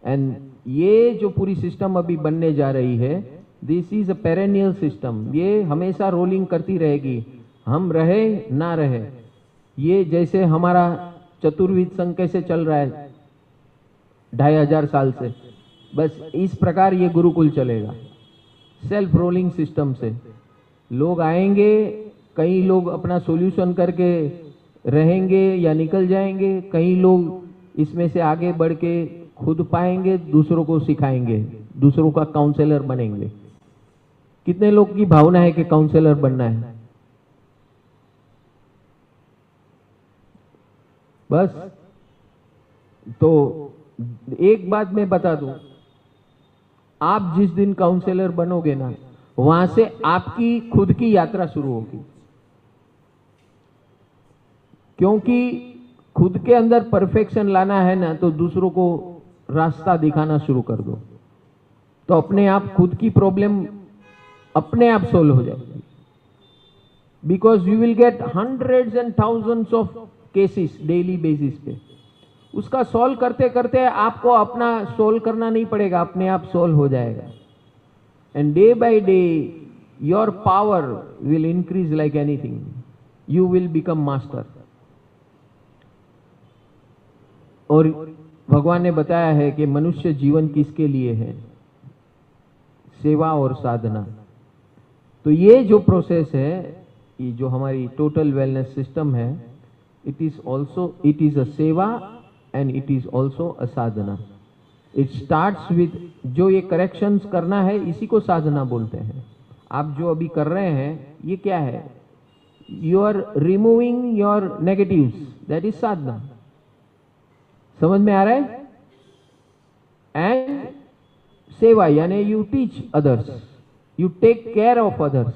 And ये जो पूरी system अभी बनने जा रही है, this is a perennial system, ये हमेशा रोलिंग करती रहेगी, हम रहे ना रहे। ये जैसे हमारा चतुर्विद संघ कैसे चल रहा है 2500 साल से, बस इस प्रकार ये गुरुकुल चलेगा, सेल्फ रोलिंग सिस्टम से। लोग आएंगे, कई लोग अपना सॉल्यूशन करके रहेंगे या निकल जाएंगे, कई लोग इसमें से आगे बढ़ के खुद पाएंगे, दूसरों को सिखाएंगे, दूसरों का काउंसलर बनेंगे। कितने लोग की भावना है कि काउंसलर बनना है? बस। तो एक बात मैं बता दूं, आप जिस दिन काउंसलर बनोगे ना, वहां से आपकी खुद की यात्रा शुरू होगी, क्योंकि खुद के अंदर परफेक्शन लाना है ना, तो दूसरों को रास्ता दिखाना शुरू कर दो, तो अपने आप खुद की प्रॉब्लम अपने आप सोल्व हो जाएगी। Because you will gate hundreds and thousands of cases daily basis पे, उसका सॉल्व करते करते आपको अपना सॉल्व करना नहीं पड़ेगा, अपने आप सॉल्व हो जाएगा। And day by day your power will increase like anything, you will become master. और भगवान ने बताया है कि मनुष्य जीवन किसके लिए है? सेवा और साधना। तो ये जो प्रोसेस है, ये जो हमारी टोटल वेलनेस सिस्टम है, इट इज अ सेवा and it is also a sadhana. It starts with, जो ये करेक्शंस करना है इसी को साधना बोलते हैं। आप जो अभी कर रहे हैं ये क्या है? You are removing your negatives, that is sadhana. समझ में आ रहा है? And सेवा यानी you teach others, you take care of others,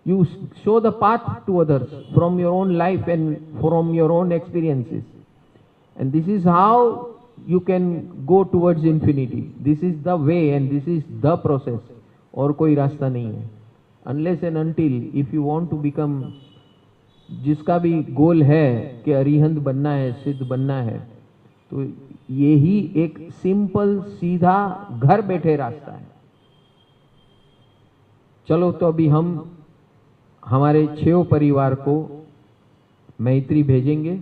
you show the path to others from your own life and from your own experiences. And this is how you can go towards infinity. This is the way and this is the process. और कोई रास्ता नहीं है। Unless and until if you want to become, जिसका भी गोल है कि अरिहंत बनना है, सिद्ध बनना है, तो यही एक सिंपल सीधा घर बैठे रास्ता है। चलो तो अभी हम हमारे 6 परिवार को मैत्री भेजेंगे,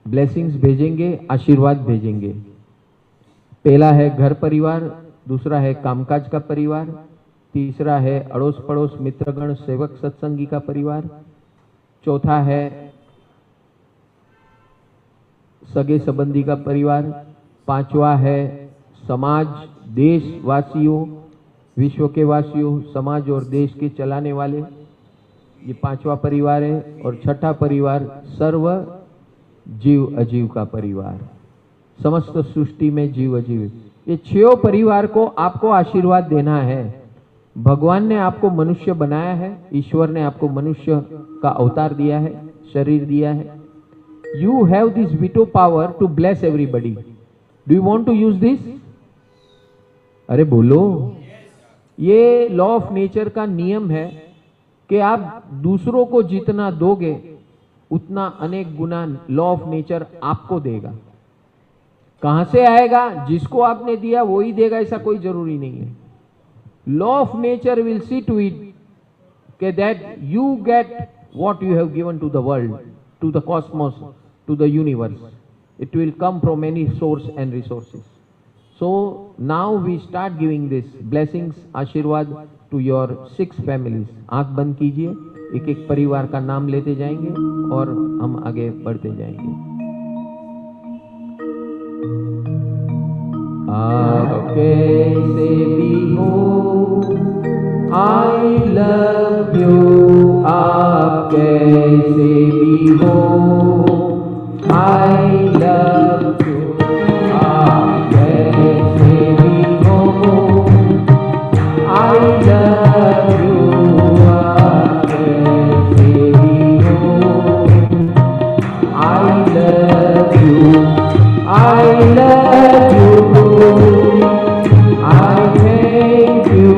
ब्लेसिंग्स भेजेंगे, आशीर्वाद भेजेंगे। पहला है घर परिवार, दूसरा है कामकाज का परिवार, तीसरा है अड़ोस पड़ोस मित्रगण सेवक सत्संगी का परिवार, चौथा है सगे संबंधी का परिवार, पांचवा है समाज देशवासियों, विश्व के वासियों, समाज और देश के चलाने वाले, ये पांचवा परिवार है। और छठा परिवार सर्व जीव अजीव का परिवार, समस्त सृष्टि में जीव अजीव। ये 6 परिवार को आपको आशीर्वाद देना है। भगवान ने आपको मनुष्य बनाया है, ईश्वर ने आपको मनुष्य का अवतार दिया है, शरीर दिया है। You have this veto power to bless everybody. Do you want to use this? अरे बोलो। ये लॉ ऑफ नेचर का नियम है कि आप दूसरों को जितना दोगे उतना अनेक गुना लॉ ऑफ नेचर आपको देगा। कहां से आएगा? जिसको आपने दिया वो ही देगा, ऐसा कोई जरूरी नहीं है। Law of nature will see to it के that you get what you have given to the world, to the cosmos, to the universe. It will come from any source and resources. So now we start giving this blessings, आशीर्वाद to your 6 families. आंख बंद कीजिए, एक एक परिवार का नाम लेते जाएंगे और हम आगे बढ़ते जाएंगे. आप कैसे भी हो, I love you. आप कैसे भी हो, I love you. आप कैसे भी हो, I love you. आप कैसे भी हो, I love you. I love you. I thank you.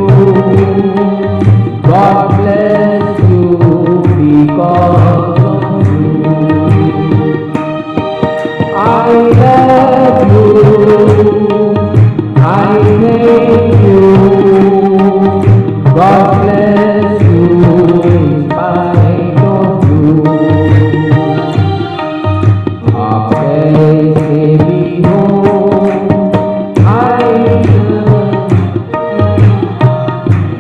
God bless you because of you. I love you. I thank you. God bless you in spite of you. आप कैसे भी हो,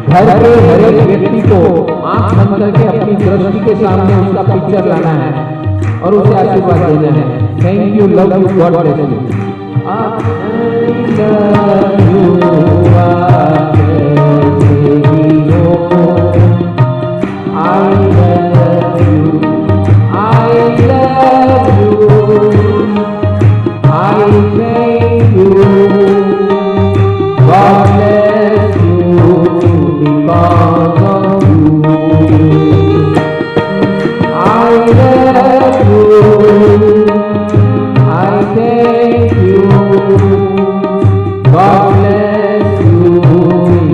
घर के हर एक व्यक्ति को आंख बंद करके अपनी दृष्टि के सामने उसका पिक्चर लाना है और उसे आशीर्वाद देना है. Thank you, love you, God bless you. आप लव यू. आप कैसे भी हो, I love you. I love you. I thank you. God bless you because of you. I love you. I thank you. God bless you.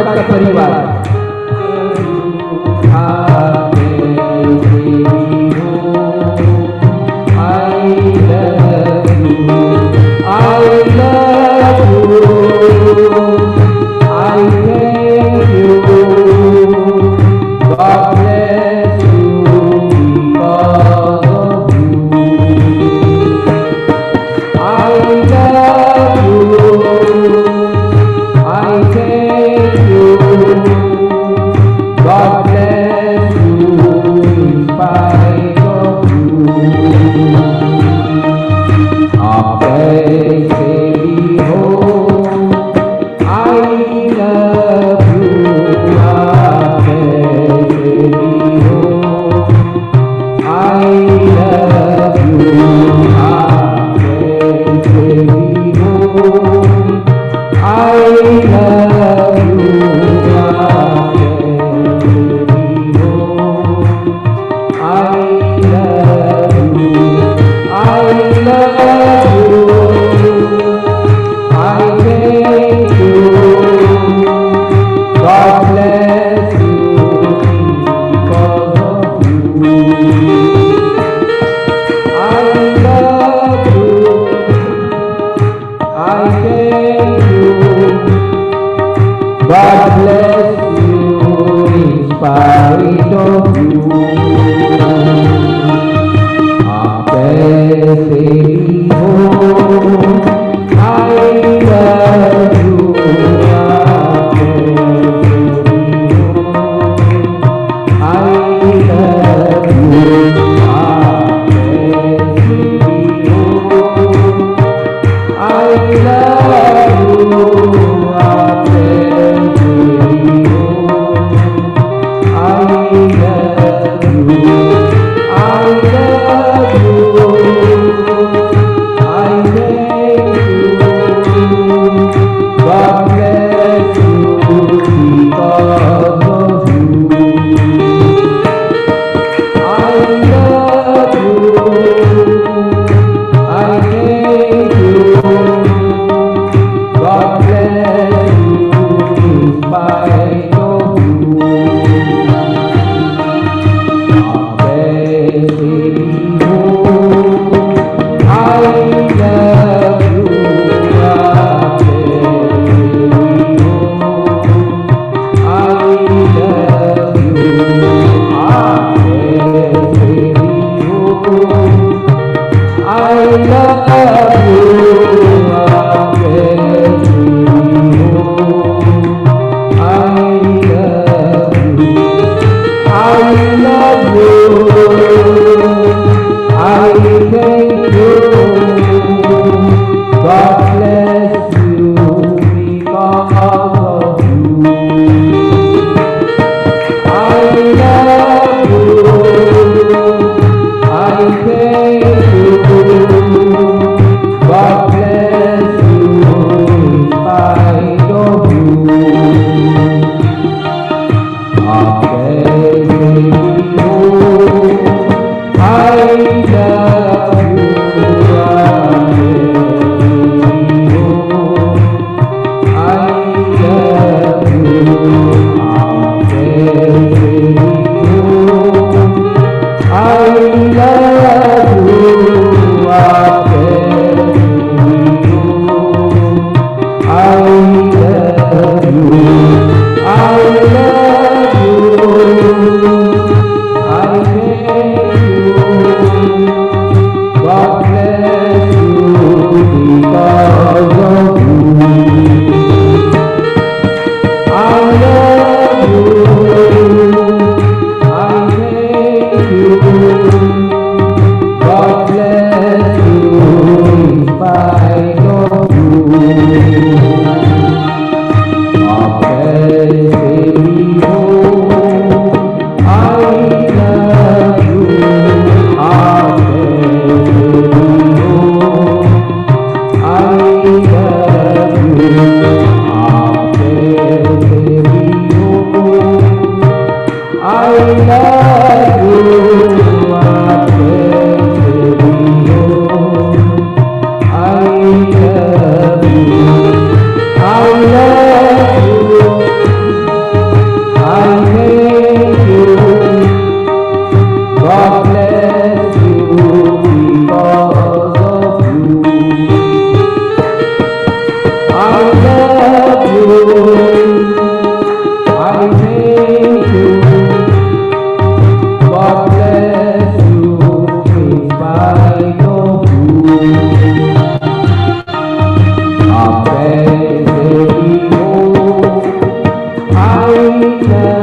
महाराज का परिवार I I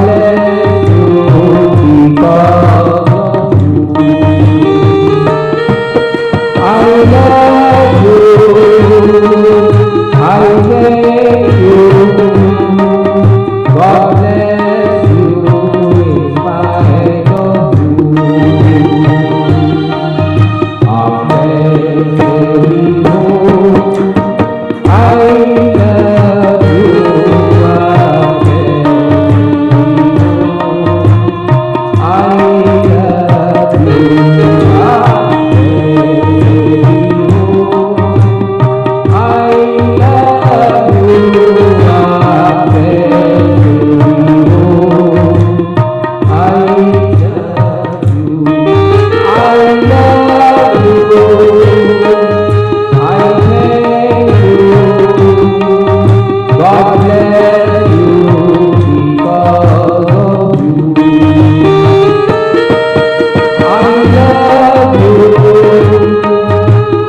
bless you because of you. I love you. I thank you. God bless you in spite of you. Amen. I love God bless you because of you. I love you.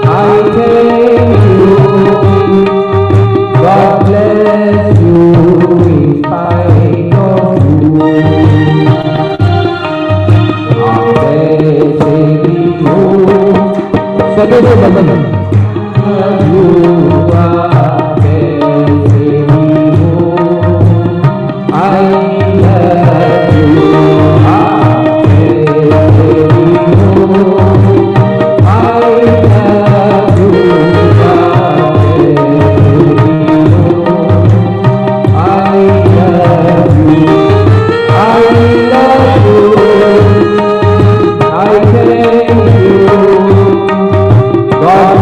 I thank you. God bless you in spite of you. Amen. You are blessed. I love you. God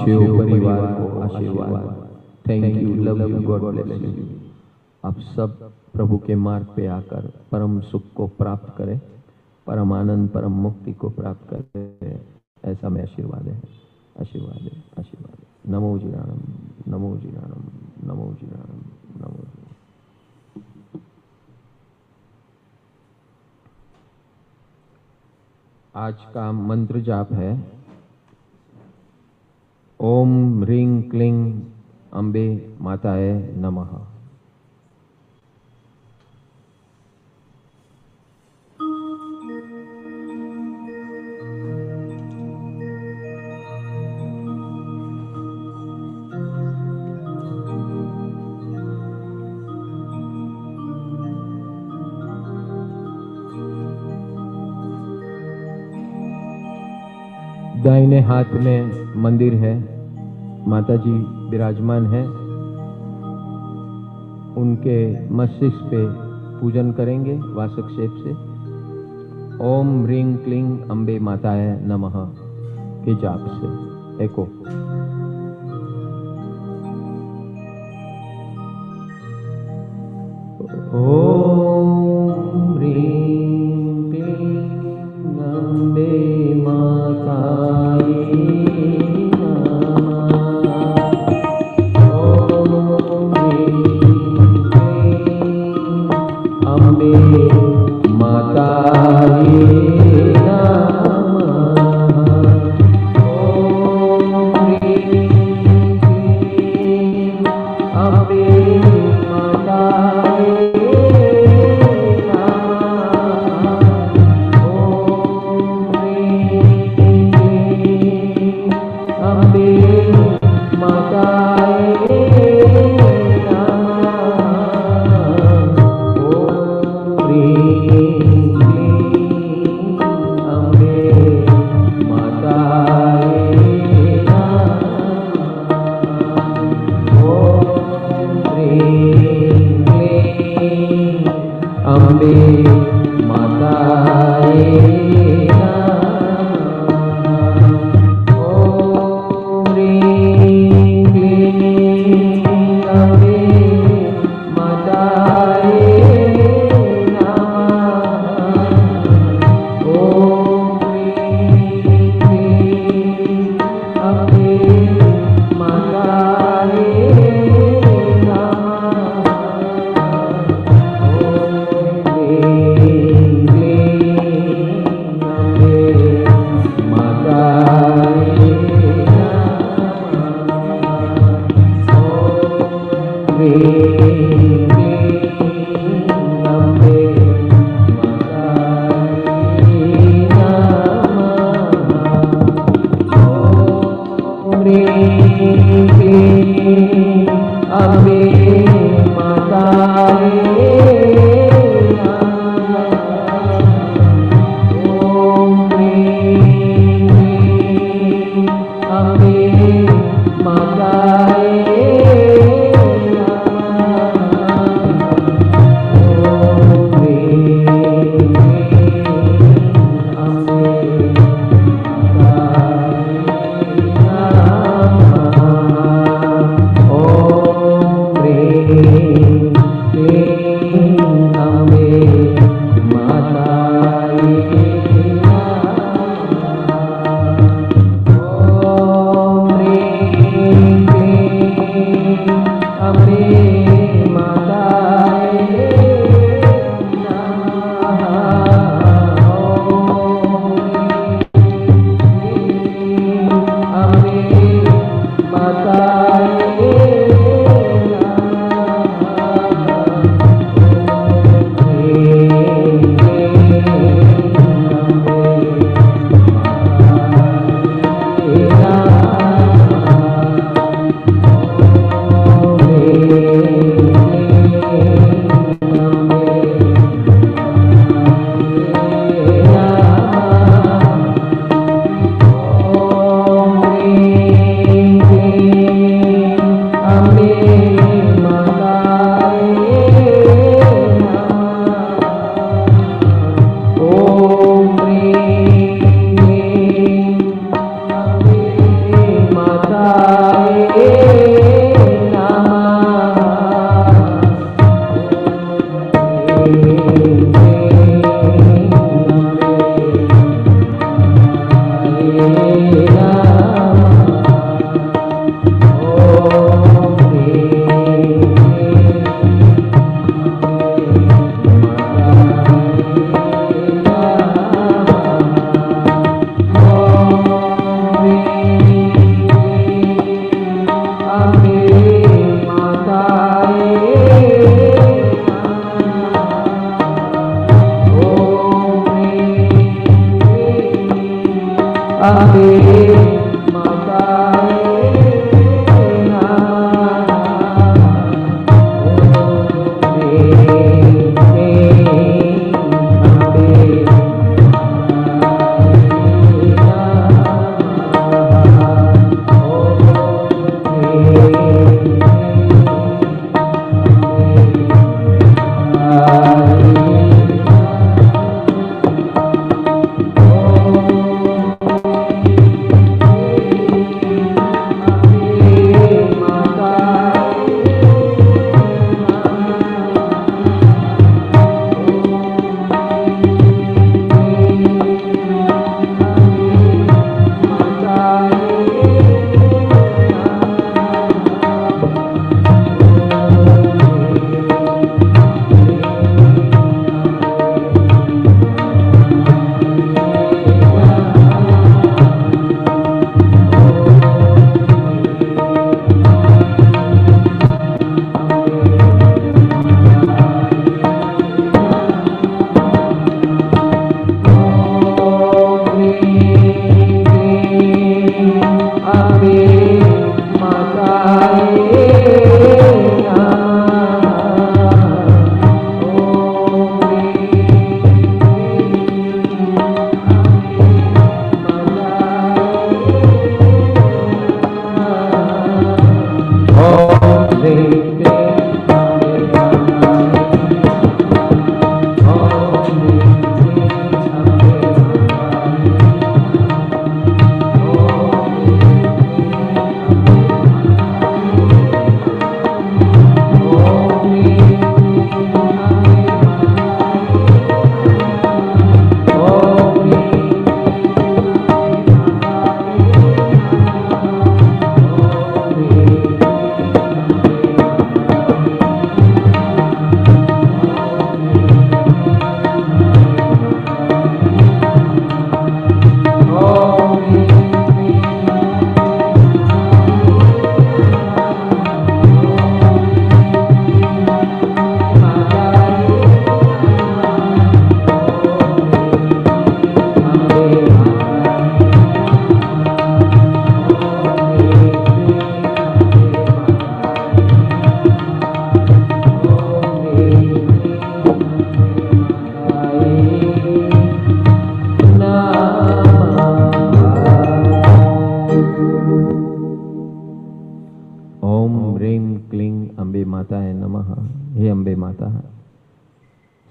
Shiv परिवार को आशीर्वाद। Thank you, love you, God bless you. आप सब प्रभु के मार्ग पे आकर परम सुख को प्राप्त करें, परम आनंद, परम मुक्ति को प्राप्त करें, ऐसा मैं आशीर्वाद है, आशीर्वाद है, आशीर्वाद है। नमो जीराणम, नमो जीराणम, नमो जीराणम, नमो जीराणम। आज का मंत्र जाप है ओम ह्रीं क्लीं अम्बे माताय नमः। दाहिने हाथ में मंदिर है, माता जी विराजमान है, उनके मस्तिष्क पे पूजन करेंगे वासक्षेप से। ओम ह्रीं क्लीं अम्बे माताय नमः के जाप से एको। ओम ह्रीं क्लीं अम्बे माताय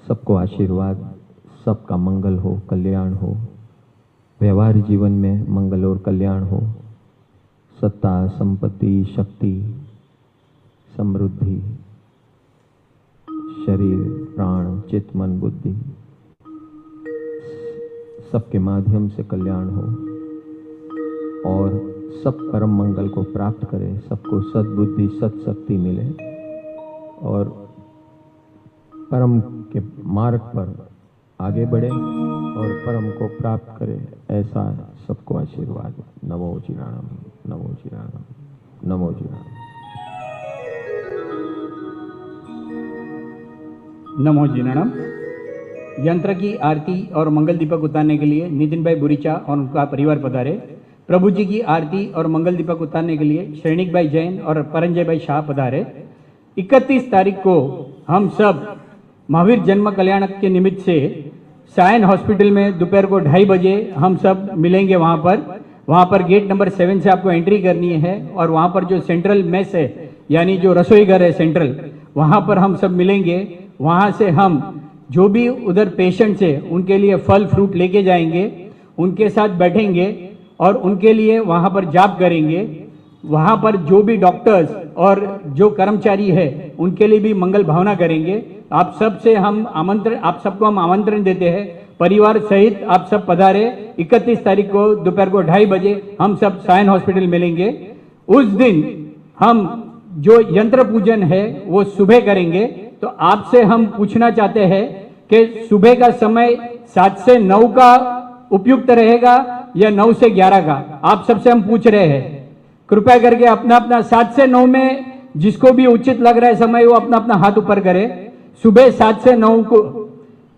सबको आशीर्वाद, सबका मंगल हो, कल्याण हो, व्यवहारिक जीवन में मंगल और कल्याण हो, सत्ता, संपत्ति, शक्ति, समृद्धि, शरीर, प्राण, चित्त, मन, बुद्धि, सबके माध्यम से कल्याण हो और सब परम मंगल को प्राप्त करें, सबको सद्बुद्धि, सत्शक्ति मिले और परम के मार्ग पर आगे बढ़े और परम को प्राप्त करे, ऐसा सबको आशीर्वाद। नमो जीराणम, नमो जीराणम, नमो जीराणम। नमो जीराणम। यंत्र की आरती और मंगल दीपक उतारने के लिए नितिन भाई बुरीचा और उनका परिवार पधारे। प्रभु जी की आरती और मंगल दीपक उतारने के लिए श्रेणिक भाई जैन और परंजय भाई शाह पधारे। 31 तारीख को हम सब महावीर जन्म कल्याण के निमित्त से सायन हॉस्पिटल में दोपहर को 2:30 बजे हम सब मिलेंगे। वहाँ पर गेट नंबर 7 से आपको एंट्री करनी है और वहाँ पर जो सेंट्रल मेस है, यानी जो रसोई घर है सेंट्रल, वहाँ पर हम सब मिलेंगे। वहाँ से हम जो भी उधर पेशेंट्स है उनके लिए फल फ्रूट लेके जाएंगे, उनके साथ बैठेंगे और उनके लिए वहाँ पर जाप करेंगे। वहाँ पर जो भी डॉक्टर्स और जो कर्मचारी है उनके लिए भी मंगल भावना करेंगे। आप सबसे हम आप सबको हम आमंत्रण देते हैं, परिवार सहित आप सब पधारे। 31 तारीख को दोपहर को 2:30 बजे हम सब सायन हॉस्पिटल मिलेंगे। उस दिन हम जो यंत्र पूजन है वो सुबह करेंगे। तो आपसे हम पूछना चाहते हैं कि सुबह का समय 7 से 9 का उपयुक्त रहेगा या 9 से 11 का? आप सबसे हम पूछ रहे हैं, कृपया करके अपना अपना 7 से 9 में जिसको भी उचित लग रहा है समय वो अपना अपना हाथ ऊपर करे। सुबह 7 से 9 को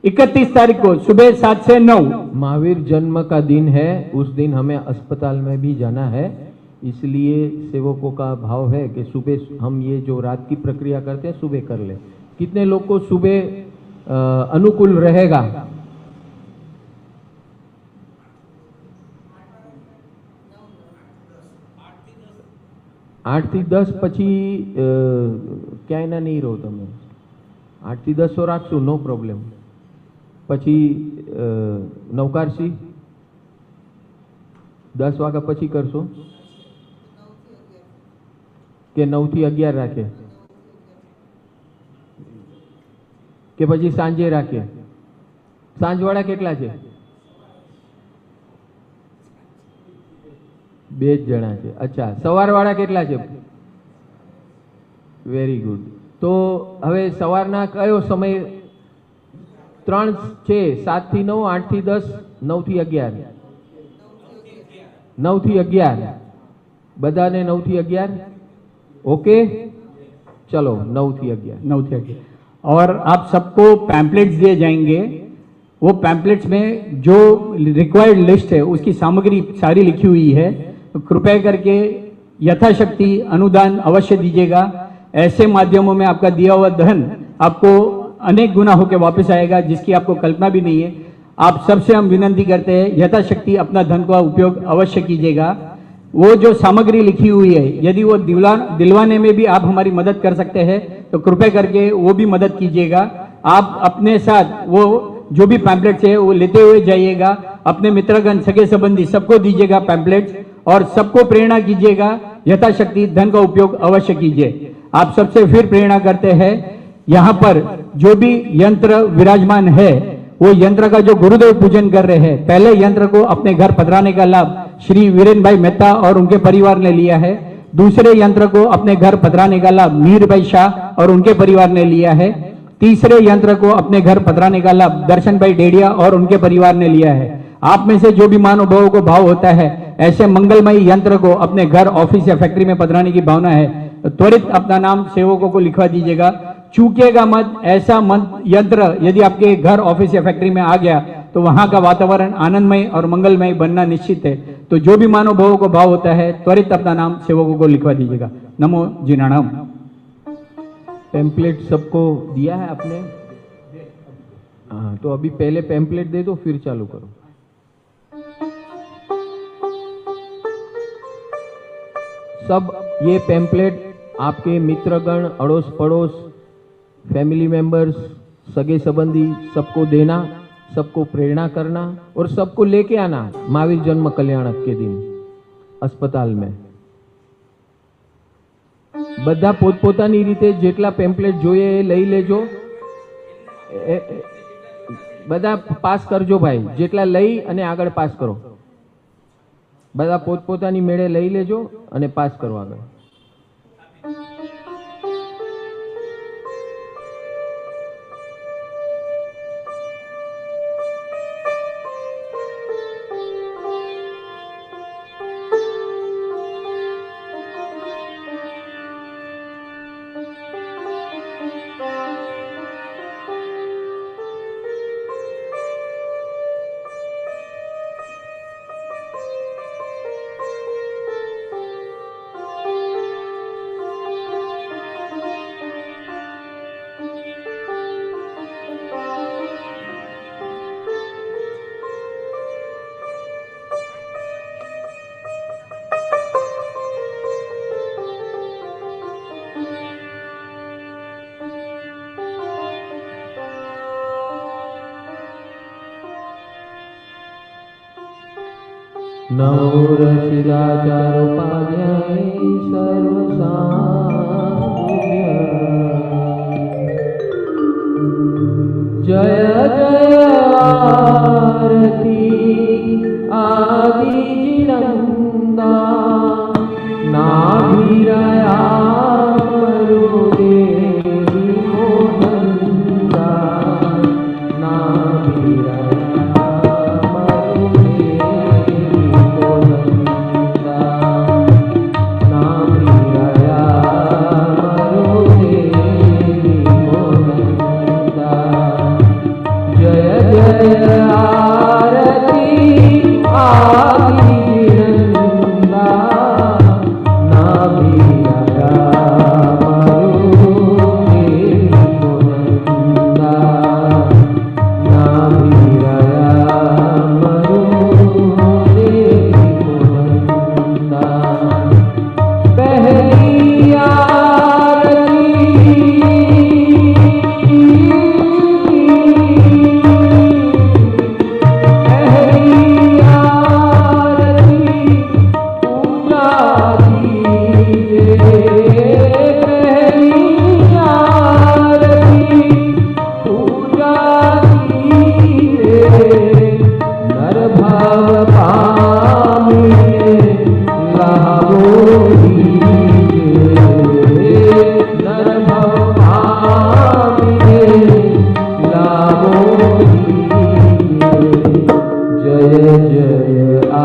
31 तारीख को सुबह 7 से 9। महावीर जन्म का दिन है, उस दिन हमें अस्पताल में भी जाना है, इसलिए सेवकों का भाव है कि सुबह हम ये जो रात की प्रक्रिया करते हैं सुबह कर ले। कितने लोग को सुबह अनुकूल रहेगा? आठ थी 10 પછી ક્યાંયના નહીં રહો તમે? 8 થી 10 રાખશું, નો પ્રોબ્લેમ. પછી નવકારસી 10 વાગ્યા પછી કરશો કે 9 થી 11 રાખે કે પછી સાંજે રાખે? સાંજવાળા કેટલા છે? 2 જ જણા છે. અચ્છા, સવારવાળા કેટલા છે? Very good. તો હવે સવારના કયો સમય? 3 છે, 7 થી 9, 8 થી 10, 9 થી 11. 9 થી 11 બધાને 9 થી 11 ओके, चलो 9 થી 11. 9 से 11। और आप सबको पैम्पलेट्स दिए जाएंगे। वो पैम्पलेट्स में जो रिक्वायर्ड लिस्ट है उसकी सामग्री सारी लिखी हुई है, तो कृपया करके यथाशक्ति अनुदान अवश्य दीजिएगा। ऐसे माध्यमों में आपका दिया हुआ धन आपको अनेक गुना होकर वापस आएगा, जिसकी आपको कल्पना भी नहीं है। आप सबसे हम विनंती करते हैं यथाशक्ति अपना धन का उपयोग अवश्य कीजिएगा। वो जो सामग्री लिखी हुई है, यदि वो दिलवाने में भी आप हमारी मदद कर सकते हैं तो कृपया करके वो भी मदद कीजिएगा। आप अपने साथ वो जो भी पैम्पलेट्स है वो लेते हुए जाइएगा, अपने मित्रगण सगे संबंधी सबको दीजिएगा पैम्पलेट्स, और सबको प्रेरणा कीजिएगा यथाशक्ति धन का उपयोग अवश्य कीजिए। आप सबसे फिर प्रेरणा करते हैं, यहाँ पर जो भी यंत्र विराजमान है वो यंत्र का जो गुरुदेव पूजन कर रहे हैं, पहले यंत्र को अपने घर पधराने का लाभ श्री वीरेन भाई मेहता और उनके परिवार ने लिया है। दूसरे यंत्र को अपने घर पधराने का लाभ मीर भाई शाह और उनके परिवार ने लिया है। तीसरे यंत्र को अपने घर पधराने का लाभ दर्शन भाई डेडिया और उनके परिवार ने लिया है। आप में से जो भी महानुभावों को भाव होता है ऐसे मंगलमयी यंत्र को अपने घर, ऑफिस या फैक्ट्री में पधराने की भावना है तो त्वरित अपना नाम सेवकों को लिखवा दीजिएगा। चूकिएगा मत, ऐसा यंत्र यदि आपके घर, ऑफिस या फैक्ट्री में आ गया तो वहां का वातावरण आनंदमय और मंगलमय बनना निश्चित है। तो जो भी मानवभावों को भाव होता है त्वरित अपना नाम सेवकों को लिखवा दीजिएगा। नमो जिनाणाम। पैम्पलेट सबको दिया है आपने? हाँ, तो अभी पहले पैम्पलेट दे दो फिर चालू करो। सब ये पैम्पलेट आपके मित्रगण, अड़ोस पड़ोस, फैमिली मेंबर्स, सगे संबंधी सबको देना, सबको प्रेरणा करना और सबको लेके आना महावीर जन्म कल्याणक के दिन अस्पताल में। બધા પોતપોતાની રીતે જેટલા પેમ્પલેટ જોઈએ એ લઈ લેજો, બધા પાસ કરજો ભાઈ, જેટલા લઈ અને આગળ પાસ કરો, બધા પોતપોતાની મેળે લઈ લેજો અને પાસ કરો આગળ। नमो रसिदाचारोपाध्याय सर्वसाधुभ्य। जय जय आरती आदि जिनंदा नाभिरया मरुदेवी मोहनदा नाभिरया जय परमति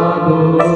वाली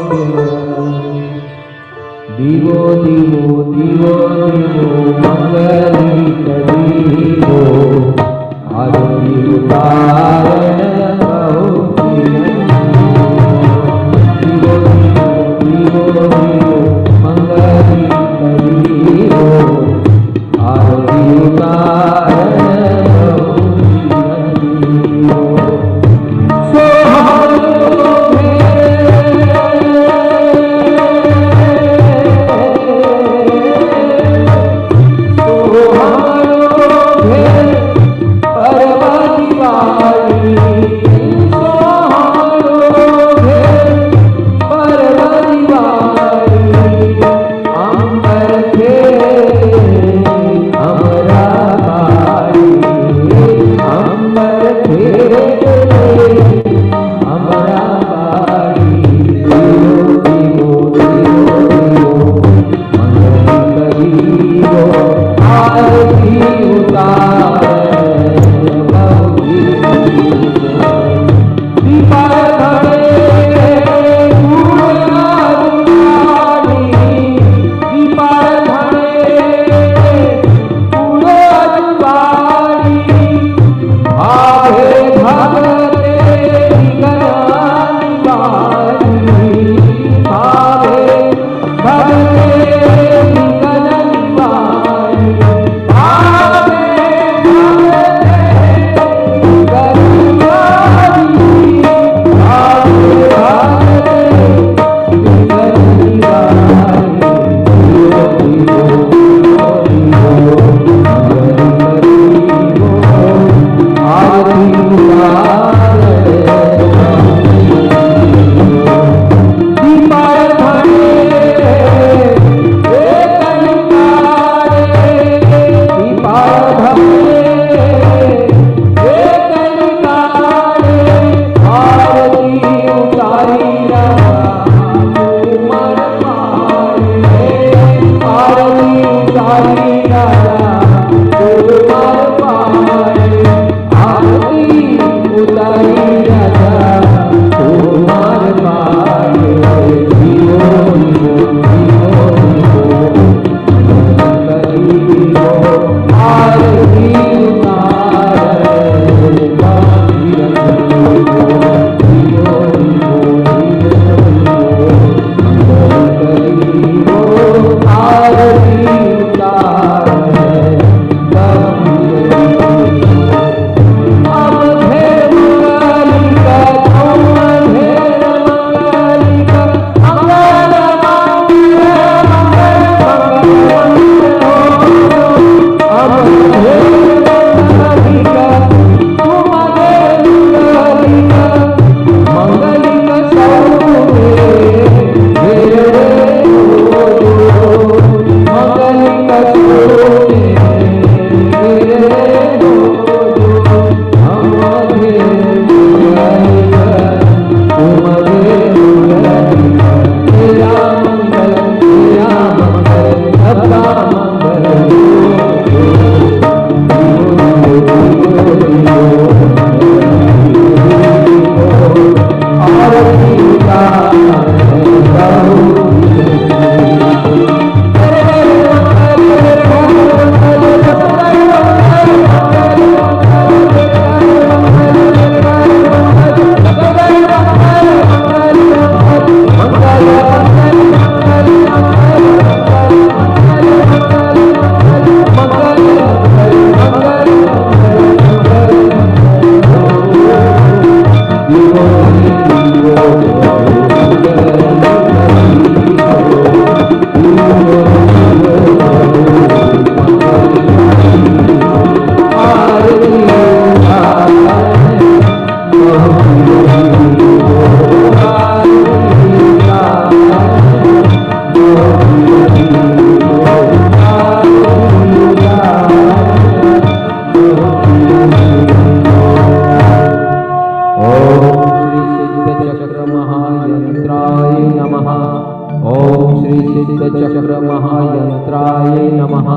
यंत्राय नमः।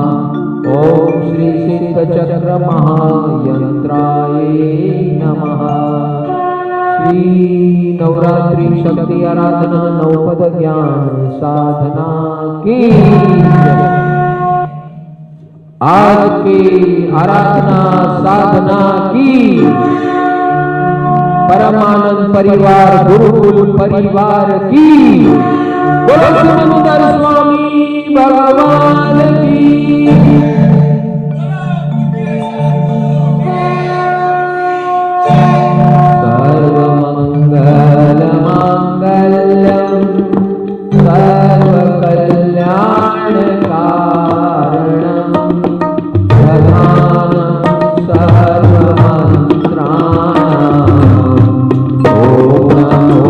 ओम श्री सिद्धचक्र महायंत्राय नमः। श्री नवरात्रि शक्ति आराधना नवपद ज्ञान साधना की आज की आराधना साधना की परमानंद परिवार गुरुकुल परिवार की बोलो सिमंदर स्वामी भगवान की। सर्वमंगल मांगल्यं सर्वकल्याणकारणं प्रधानं सर्वमन्त्राणाम् ओम नमो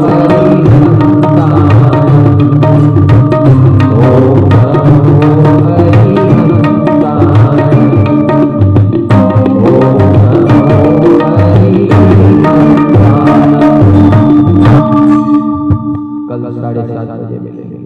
हरिहंसाय। ओम नमो हरिहंसाय। ओम नमो हरिहंसाय। कल 7:30 बजे मिलेंगे।